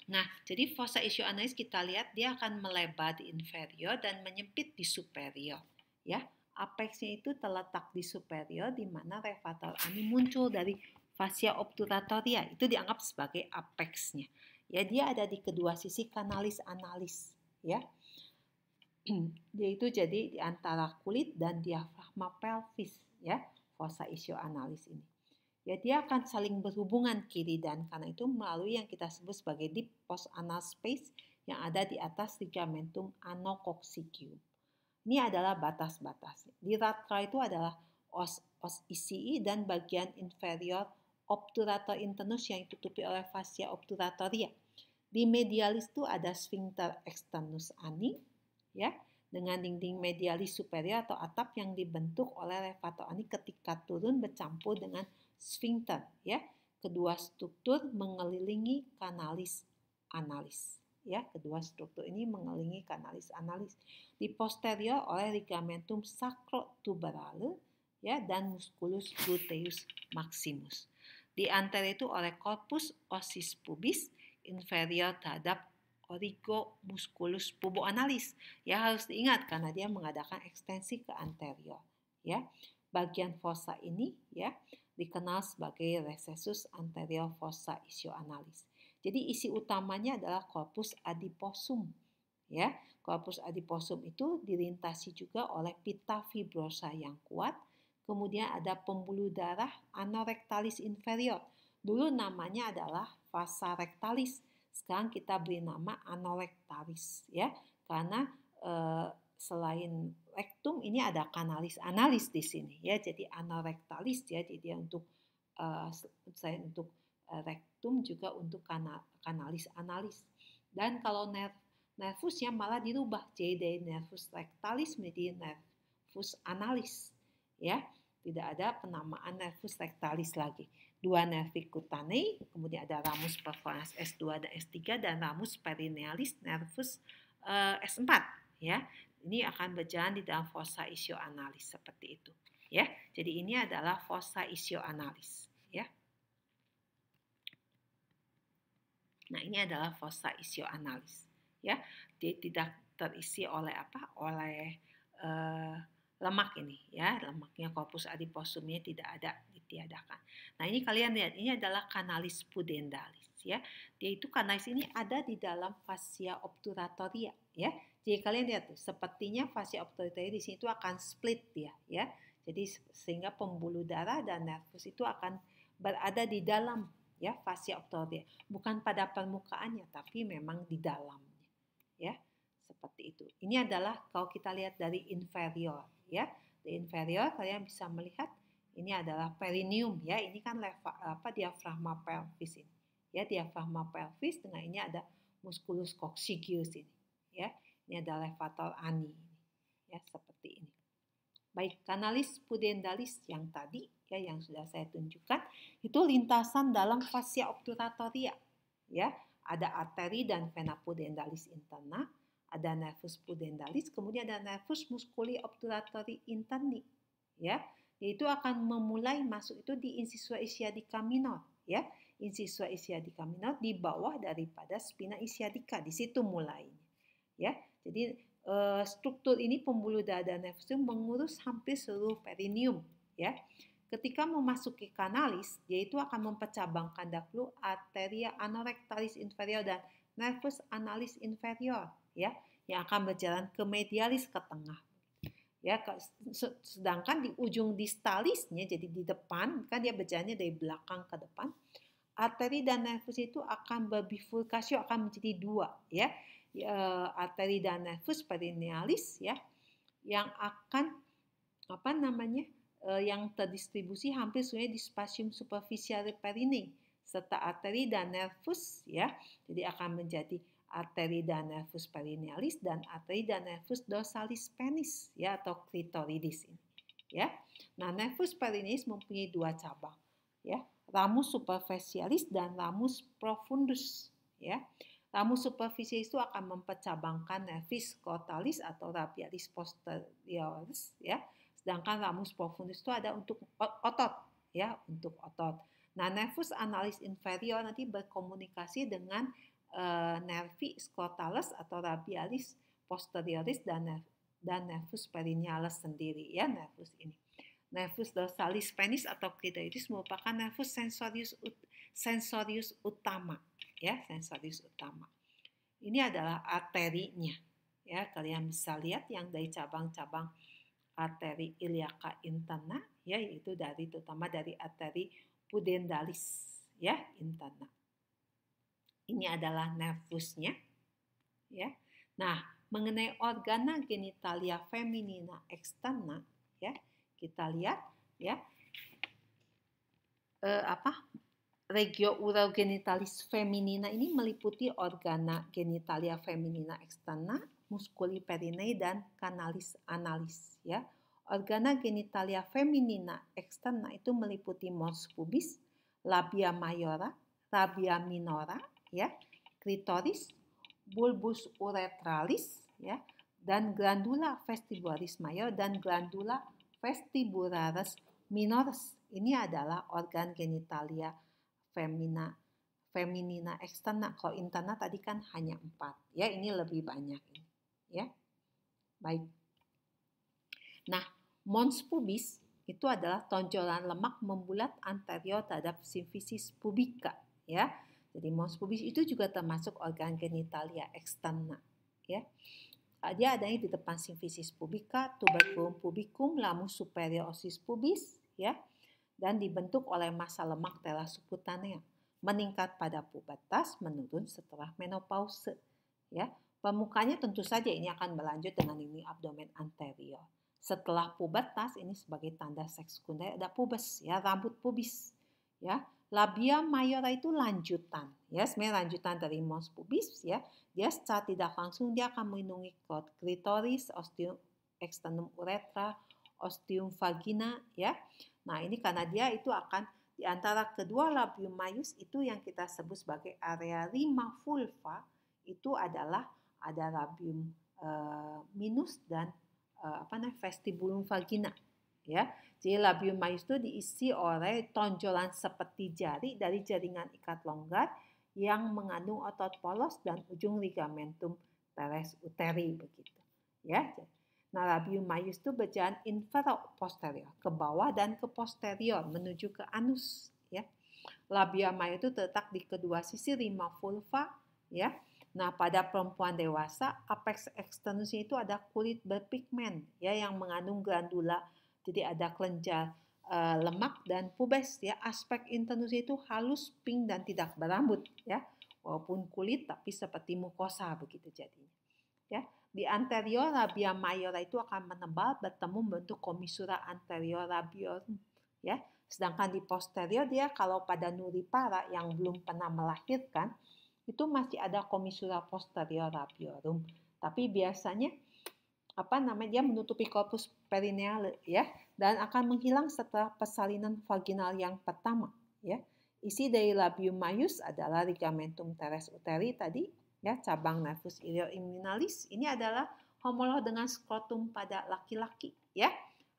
Speaker 1: Nah, jadi fossa ischioanalis kita lihat dia akan melebar di inferior dan menyempit di superior ya. Apexnya itu terletak di superior di mana levator ani muncul dari fascia obturatoria, itu dianggap sebagai apexnya. Ya, dia ada di kedua sisi kanalis analis ya. Dia itu jadi di antara kulit dan diafragma pelvis ya, fossa ischioanalis ini. Ya, dia akan saling berhubungan kiri dan kanan itu melalui yang kita sebut sebagai deep post-anal space yang ada di atas ligamentum anococcygum. Ini adalah batas-batasnya. Di ratra itu adalah os isii dan bagian inferior obturator internus yang ditutupi oleh fascia obturatoria. Di medialis itu ada sphincter externus ani ya, dengan dinding medialis superior atau atap yang dibentuk oleh levator ani ketika turun bercampur dengan sphincter ya. Kedua struktur mengelilingi kanalis analis ya, kedua struktur ini mengelilingi kanalis analis. Di posterior oleh ligamentum sacrotuberale ya, dan musculus gluteus maximus. Di anterior itu oleh corpus ossis pubis inferior terhadap origomusculus puboanalis. Ya, harus diingat karena dia mengadakan ekstensi ke anterior ya. Bagian fossa ini ya dikenal sebagai recessus anterior fossa ischioanalis. Jadi isi utamanya adalah corpus adiposum ya. Corpus adiposum itu dilintasi juga oleh pita fibrosa yang kuat. Kemudian ada pembuluh darah anorectalis inferior. Dulu namanya adalah vasa rectalis. Sekarang kita beri nama anorectalis ya, karena selain rektum ini ada kanalis analis di sini ya. Jadi anorectalis ya, jadi untuk selain untuk rektum juga untuk kanalis analis. Dan kalau nervusnya malah dirubah jadi dari nervus rectalis menjadi nervus analis ya. Tidak ada penamaan nervus rectalis lagi. Dua nervi cutanei, kemudian ada ramus perforamus S2 dan S3 dan ramus perinealis nervus S4 ya. Ini akan berjalan di dalam fossa ischioanalis seperti itu ya. Jadi ini adalah fossa ischioanalis ya. Nah, ini adalah fossa ischioanalis ya. Dia tidak terisi oleh oleh lemak ini ya, lemaknya corpus adiposumnya tidak ada, ditiadakan. Nah, ini kalian lihat, ini adalah canalis pudendalis ya. Dia itu canalis ini ada di dalam fascia obturatoria ya. Jadi kalian lihat tuh, sepertinya fascia obturatoria di sini itu akan split ya. Jadi sehingga pembuluh darah dan nervus itu akan berada di dalam ya fascia obturatoria, bukan pada permukaannya tapi memang di dalamnya ya. Seperti itu. Ini adalah kalau kita lihat dari inferior ya. Di inferior kalian bisa melihat ini adalah perineum ya. Ini kan diafragma pelvis ini. Ya, diafragma pelvis dengan ini ada musculus coccygeus ini ya. Ini ada levator ani ya, seperti ini. Baik, canalis pudendalis yang tadi ya, yang sudah saya tunjukkan itu lintasan dalam fascia obturatoria ya. Ada arteri dan vena pudendalis interna, ada nervus pudendalis, kemudian ada nervus musculi obturatori interni ya. Yaitu akan memulai masuk itu di incisua ischiadica minor ya. Incisua ischiadica minor di bawah daripada spina ischiadica, di situ mulainya ya. Jadi struktur ini pembuluh darah dan nervus itu mengurus hampir seluruh perineum ya. Ketika memasuki kanalis, dia itu akan mempercabangkan dahulu arteria anorectalis inferior dan nervus analis inferior ya, yang akan berjalan ke medialis, ke tengah. Ya, sedangkan di ujung distalisnya, jadi di depan, kan dia berjalannya dari belakang ke depan, arteri dan nervus itu akan berbifurkasi, akan menjadi dua ya. Arteri dan nervus perinealis ya, yang akan yang terdistribusi hampir semuanya di spasium superficial perinei, serta arteri dan nervus ya. Jadi akan menjadi arteri dan nervus perinealis dan arteri dan nervus dorsalis penis ya, atau clitoridis ini ya. Nah, nervus perinealis mempunyai dua cabang ya, ramus superficialis dan ramus profundus ya. Ramus superficialis itu akan mempercabangkan nervis scrotalis atau radialis posterioris ya. Sedangkan ramus profundus itu ada untuk otot ya, untuk otot. Nah, nervus analis inferior nanti berkomunikasi dengan nervi scrotalis atau radialis posterioris dan nervus perinealis sendiri ya, nervus ini. Nervus dorsalis penis atau clitoridis merupakan nervus sensorius utama ya, sensorius utama. Ini adalah arterinya ya, kalian bisa lihat yang dari cabang-cabang arteri iliaca interna ya, yaitu terutama dari arteri pudendalis ya, interna. Ini adalah nervusnya ya. Nah, mengenai organa genitalia feminina externa ya, kita lihat ya, regio urogenitalis feminina ini meliputi organa genitalia feminina externa, musculi perinei dan canalis analis ya. Organa genitalia feminina externa itu meliputi mons pubis, labia majora, labia minora ya, klitoris, bulbus uretralis ya, dan glandula vestibularis major dan glandula vestibularis minoris. Ini adalah organ genitalia feminina externa. Kalau interna tadi kan hanya 4 ya, ini lebih banyak ya. Baik. Nah, mons pubis itu adalah tonjolan lemak membulat anterior terhadap simfisis pubica ya. Jadi mons pubis itu juga termasuk organ genitalia externa ya. Dia adanya di depan simfisis pubica, tuberculum pubicum, lamus superior osis pubis ya, dan dibentuk oleh massa lemak tela subcutanea, meningkat pada pubertas, menurun setelah menopause ya. Permukaannya tentu saja ini akan berlanjut dengan ini abdomen anterior. Setelah pubertas ini sebagai tanda seks sekunder ada pubes ya, rambut pubis ya. Labia majora itu lanjutan ya, sebenarnya lanjutan dari mons pubis ya. Dia secara tidak langsung dia akan melindungi klitoris, ostium externum uretra, ostium vagina ya. Nah, ini karena dia itu akan di antara kedua labium majus itu yang kita sebut sebagai area rima vulva, itu adalah ada labium minus dan vestibulum vagina ya. Jadi labium majus itu diisi oleh tonjolan seperti jari dari jaringan ikat longgar yang mengandung otot polos dan ujung ligamentum teres uteri begitu ya. Nah, labium maius itu berjalan infero-posterior, ke bawah dan ke posterior menuju ke anus, ya. Labia major itu terletak di kedua sisi rima vulva, ya. Nah, pada perempuan dewasa, apex externusnya itu ada kulit berpigmen, ya, yang mengandung glandula. Jadi ada kelenjar lemak dan pubes, ya. Aspek internusnya itu halus, pink dan tidak berambut, ya. Walaupun kulit tapi seperti mukosa begitu jadinya, ya. Di anterior labia major itu akan menebal bertemu membentuk commissura anterior labiorum, ya. Sedangkan di posterior dia kalau pada nuripara yang belum pernah melahirkan itu masih ada commissura posterior labiorum, tapi biasanya dia menutupi corpus perineale, ya, dan akan menghilang setelah persalinan vaginal yang pertama, ya. Isi dari labium maius adalah ligamentum teres uteri tadi, ya, cabang nervus ilioimmunalis. Ini adalah homolog dengan skrotum pada laki-laki, ya.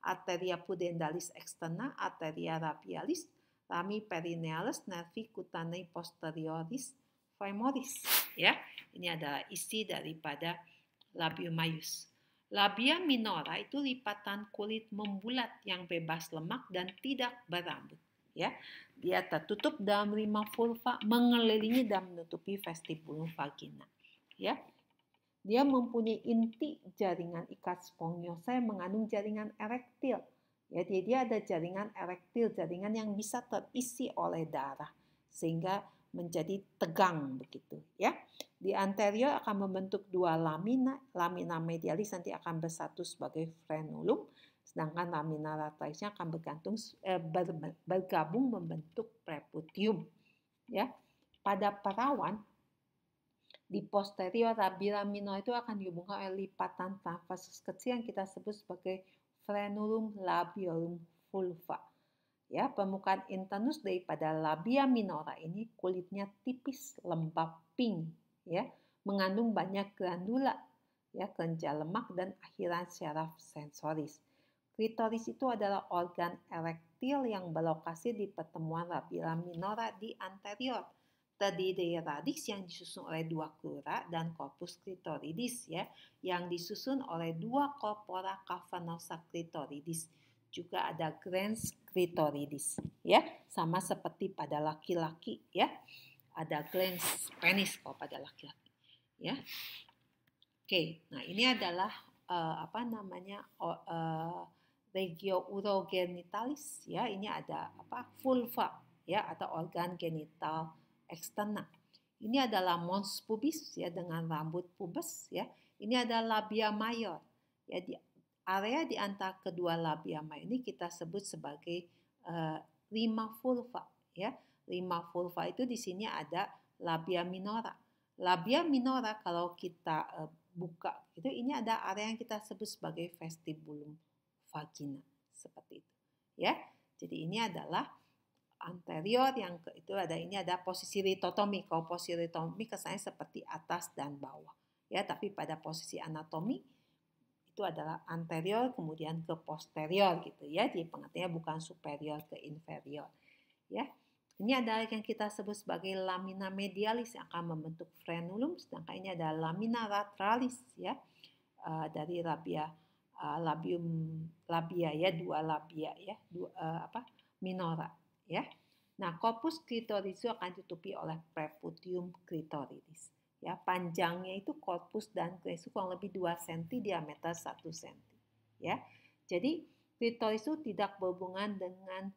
Speaker 1: Arteria pudendalis externa, arteria labialis, rami perinealis, nervi cutanei posterioris femoris, ya. Ini adalah isi daripada labium maius. Labia minora itu lipatan kulit membulat yang bebas lemak dan tidak berambut, ya. Dia tertutup dalam rima vulva, mengelilingi dan menutupi vestibulum vagina, ya. Dia mempunyai inti jaringan ikat spongiosa yang mengandung jaringan erektil. Ya, dia ada jaringan erektil, jaringan yang bisa terisi oleh darah sehingga menjadi tegang begitu, ya. Di anterior akan membentuk dua lamina medialis nanti akan bersatu sebagai frenulum, sedangkan lamina lateralisnya akan bergabung membentuk preputium, ya. Pada perawan di posterior labia minor itu akan dihubungkan oleh lipatan transversus kecil yang kita sebut sebagai frenulum labiorum vulva. Ya, permukaan internus daripada labia minora ini kulitnya tipis, lembab, pink, ya, mengandung banyak glandula, ya, kelenjar lemak dan akhiran syaraf sensoris. Klitoris itu adalah organ erektil yang berlokasi di pertemuan labia minora di anterior, terdiri dari radix yang disusun oleh dua crura dan corpus clitoridis, ya, yang disusun oleh dua corpora cavernosa clitoridis. Juga ada glans clitoridis, ya, sama seperti pada laki-laki, ya. Ada glans penis kalau pada laki-laki, ya. Oke, nah ini adalah regio urogenitalis, ya. Ini ada vulva, ya, atau organ genital eksternal. Ini adalah mons pubis, ya, dengan rambut pubes, ya. Ini adalah labia major, ya. Area di antara kedua labia major ini kita sebut sebagai rima vulva, ya. Rima vulva itu di sini ada labia minora. Labia minora kalau kita buka itu ini ada area yang kita sebut sebagai vestibulum vagina, seperti itu, ya. Jadi ini adalah anterior, yang ini ada posisi litotomi. Kalau posisi litotomi kesannya seperti atas dan bawah, ya, tapi pada posisi anatomi itu adalah anterior kemudian ke posterior gitu, ya. Jadi pengertiannya bukan superior ke inferior, ya. Ini adalah yang kita sebut sebagai lamina medialis yang akan membentuk frenulum, sedangkan ini adalah lamina lateralis, ya, dari labia, ya, dua labia, ya, minora, ya. Nah, corpus clitoris akan ditutupi oleh preputium clitoridis. Ya, panjangnya itu korpus dan klitoris kurang lebih 2 cm, diameter 1 cm. Ya. Jadi klitoris itu tidak berhubungan dengan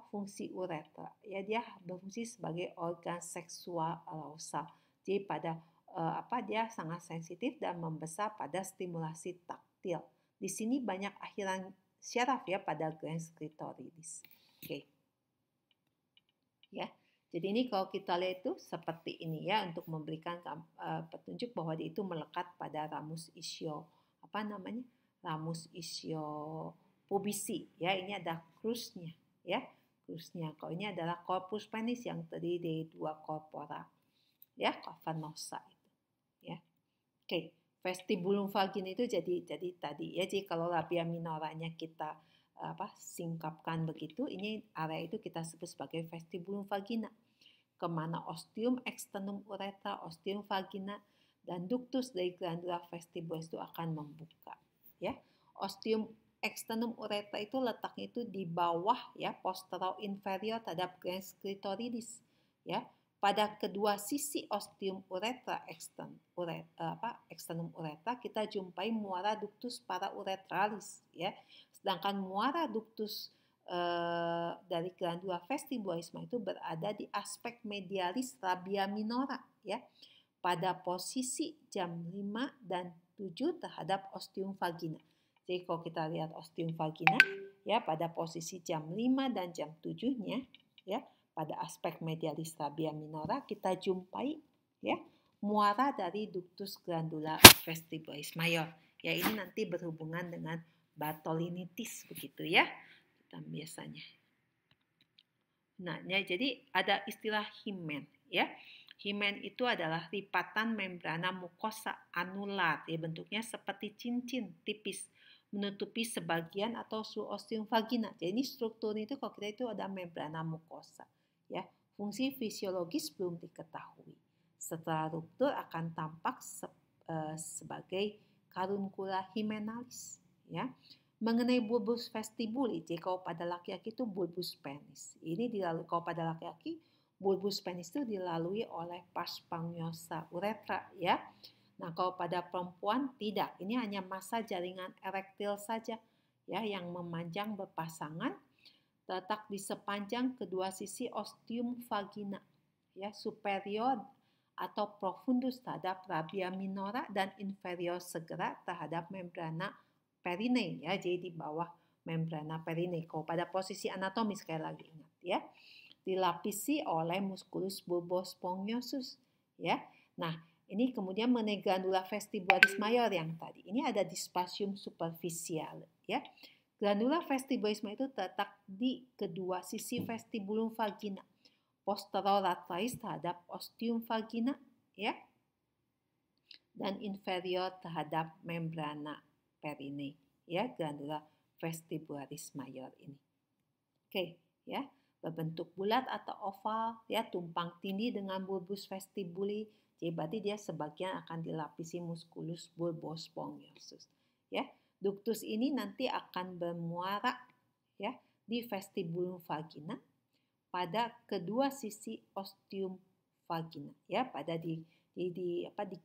Speaker 1: fungsi uretra. Ya, dia berfungsi sebagai organ seksual arousal. Jadi pada dia sangat sensitif dan membesar pada stimulasi taktil. Di sini banyak akhiran syaraf, ya, pada glans clitoridis. Oke. Ya. Jadi ini kalau kita lihat itu seperti ini, ya, untuk memberikan petunjuk bahwa dia itu melekat pada ramus isio ramus isio pubisi, ya. Ini ada krusnya, ya, krusnya. Kalau ini adalah corpus penis yang terdiri dari dua corpora, ya, cavernosa itu, ya. Oke, vestibulum vagina itu jadi tadi, ya. Jadi kalau labia minoranya kita singkapkan begitu, ini area itu kita sebut sebagai vestibulum vagina, kemana ostium externum uretra, ostium vagina, dan ductus dari glandula vestibulis itu akan membuka, ya. Ostium externum uretra itu letaknya itu di bawah ya, posterior inferior terhadap glans clitoridis ya. Pada kedua sisi ostium uretra externum uretra kita jumpai muara ductus parauretralis ya. Sedangkan muara ductus dari glandula vestibulosa itu berada di aspek medialis labia minora ya, pada posisi jam 5 dan 7 terhadap ostium vagina. Jadi kalau kita lihat ostium vagina ya pada posisi jam 5 dan jam 7-nya ya, pada aspek medialis labia minora kita jumpai ya muara dari ductus glandula vestibulosa major. Ya, ini nanti berhubungan dengan Bartholinitis begitu ya. Kita biasanya. Nah, jadi ada istilah himen ya. Himen itu adalah lipatan membrana mukosa anular, ya bentuknya seperti cincin tipis menutupi sebagian atau ostium vagina. Jadi ini struktur itu kalau kita itu ada membrana mukosa, ya. Fungsi fisiologis belum diketahui. Setelah ruptur akan tampak sebagai karunkula hymenalis, ya. Mengenai bulbus vestibuli, jadi kalau pada laki-laki itu bulbus penis. Ini dilalui kalau pada laki-laki bulbus penis itu dilalui oleh pars spongiosa uretra, ya. Nah, kalau pada perempuan tidak, ini hanya massa jaringan erektil saja ya yang memanjang berpasangan terletak di sepanjang kedua sisi ostium vagina ya, superior atau profundus terhadap labia minora dan inferior segera terhadap membrana perine ya, jadi di bawah membrana perine. Kalau pada posisi anatomis sekali lagi ingat ya, dilapisi oleh musculus bulbospongiosus ya. Nah, ini kemudian mengenai glandula vestibularis major yang tadi. Ini ada di spasium superficial ya. Glandula vestibularis major itu terletak di kedua sisi vestibulum vagina. Posterolateris terhadap ostium vagina ya. Dan inferior terhadap membrana perine ya, glandula vestibularis major ini. Oke, ya. Berbentuk bulat atau oval ya, tumpang tindih dengan bulbus vestibuli. Jadi berarti dia sebagian akan dilapisi musculus bulbospongiosus. Ya, ductus ini nanti akan bermuara ya di vestibulum vagina pada kedua sisi ostium vagina ya, pada di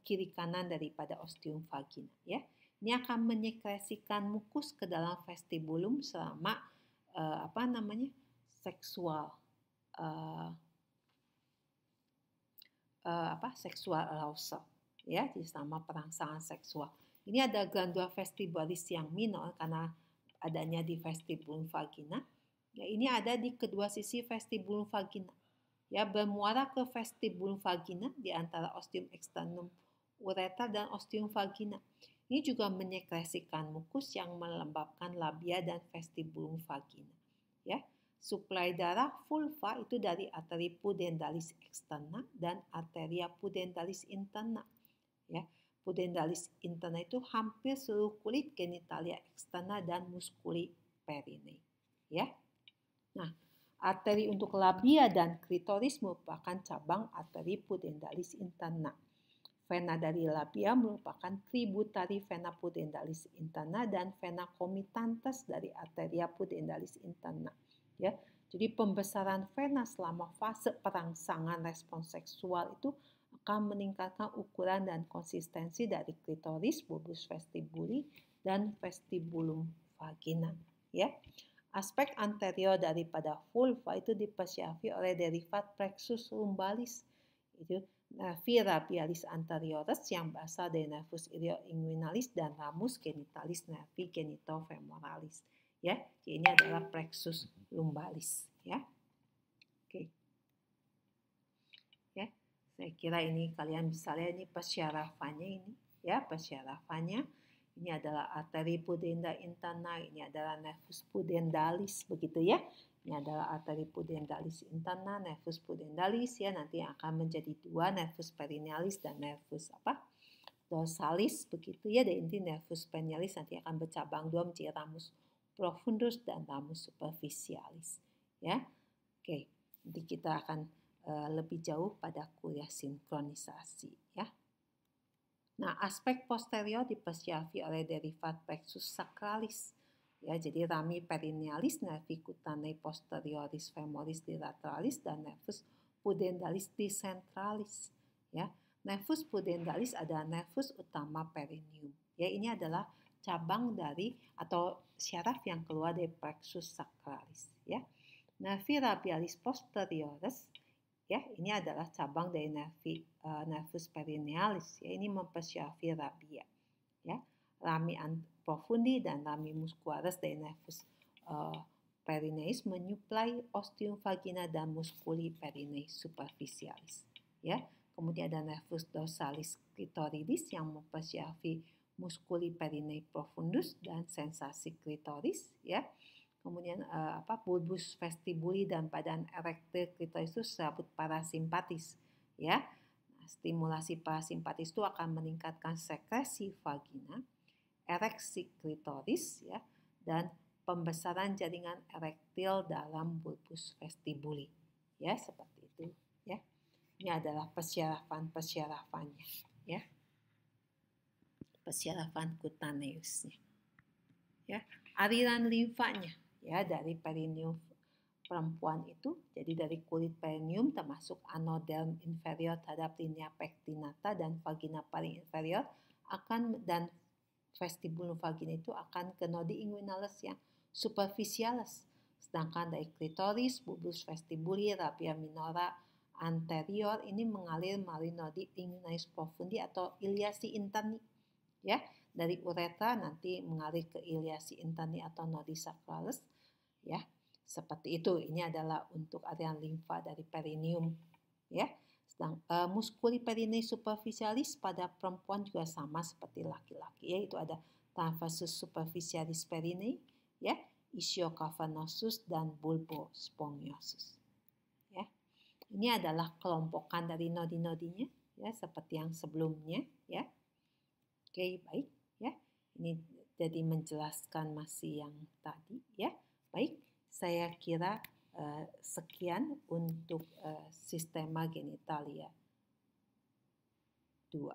Speaker 1: kiri kanan daripada ostium vagina ya. Ini akan menyekresikan mukus ke dalam vestibulum selama seksual seksual arousal ya, di selama perangsangan seksual. Ini ada glandula vestibularis yang minor karena adanya di vestibulum vagina. Ya, ini ada di kedua sisi vestibulum vagina. Ya, bermuara ke vestibulum vagina di antara ostium externum uretra dan ostium vagina. Ini juga menyekresikan mukus yang melembabkan labia dan vestibulum vagina. Ya. Suplai darah vulva itu dari arteri pudentalis externa dan arteria pudentalis interna. Ya, pudentalis interna itu hampir seluruh kulit genitalia externa dan muskuli perine. Ya, nah arteri untuk labia dan klitoris merupakan cabang arteri pudentalis interna. Vena dari labia merupakan tributari vena pudentalis interna dan vena comitantes dari arteria pudentalis interna. Ya, jadi pembesaran vena selama fase perangsangan respons seksual itu akan meningkatkan ukuran dan konsistensi dari klitoris, bulbus vestibuli, dan vestibulum vagina. Ya, aspek anterior daripada vulva itu dipersiapi oleh derivat plexus lumbalis, itu nervi labialis anterioris yang berasal dari nervus ilioinguinalis dan ramus genitalis nervi genitofemoralis. Ya, jadi ini adalah plexus lumbalis ya. Oke. Ya, saya kira ini kalian bisa lihat ini persyarafannya ini ya, persyarafannya. Ini adalah arteri pudenda interna, ini adalah nervus pudendalis begitu ya. Ini adalah arteri pudendalis interna, nervus pudendalis ya, nanti akan menjadi dua, nervus perinealis dan nervus dorsalis begitu ya. Dan inti nervus perinealis nanti akan bercabang dua menjadi ramus profundus dan ramus superficialis ya. Oke, nanti kita akan lebih jauh pada kuliah sinkronisasi ya. Nah, aspek posterior dipersyafi oleh derivat plexus sacralis. Ya, jadi rami perinealis, nervi cutaneae posterioris femoris lateralis, dan nervus pudentalis decentralis. Ya, nervus pudentalis adalah nervus utama perineum. Ya, ini adalah cabang dari atau syaraf yang keluar dari plexus sacralis. Ya, nervi labialis posterioris. Ya, ini adalah cabang dari nervus perinealis. Ya, ini mempersyafi rabia. Ya, rami profundi dan rami muscularis dari nervus perineus menyuplai ostium vagina dan musculi perineus superficialis. Ya, kemudian ada nervus dorsalis clitoridis yang mempersyafi musculi perineus profundus dan sensasi klitoris. Ya, kemudian bulbus vestibuli dan badan erektil klitoris itu disebut parasimpatis. Ya, stimulasi parasimpatis itu akan meningkatkan sekresi vagina, ereksi klitoris, ya, dan pembesaran jaringan erektil dalam bulbus vestibuli. Ya, seperti itu. Ya, ini adalah persyarafannya. Ya, persyarafan kutaneusnya. Ya, aliran limfanya, ya, dari perineum perempuan itu, jadi dari kulit perineum termasuk anoderm inferior terhadap linea pectinata dan vagina paling inferior dan vestibulum vagina itu akan ke nodi inguinalis yang superficialis. Sedangkan dari klitoris, bulbus vestibuli, rabia minora anterior ini mengalir melalui nodi inguinalis profundi atau iliasi interni. Ya, dari uretra nanti mengalir ke iliasi interni atau nodi sacralis. Ya, seperti itu. Ini adalah untuk aliran limfa dari perineum. Ya, sedang musculi perineus superficialis pada perempuan juga sama seperti laki-laki, yaitu ada transversus superficialis perineum, ya, ischiocavernosus dan bulbospongiosus. Ya, ini adalah kelompokan dari nodi-nodinya, ya, seperti yang sebelumnya, ya. Oke, baik, ya. Ini jadi menjelaskan masih yang tadi, ya. Baik, saya kira sekian untuk sistema genitalia 2.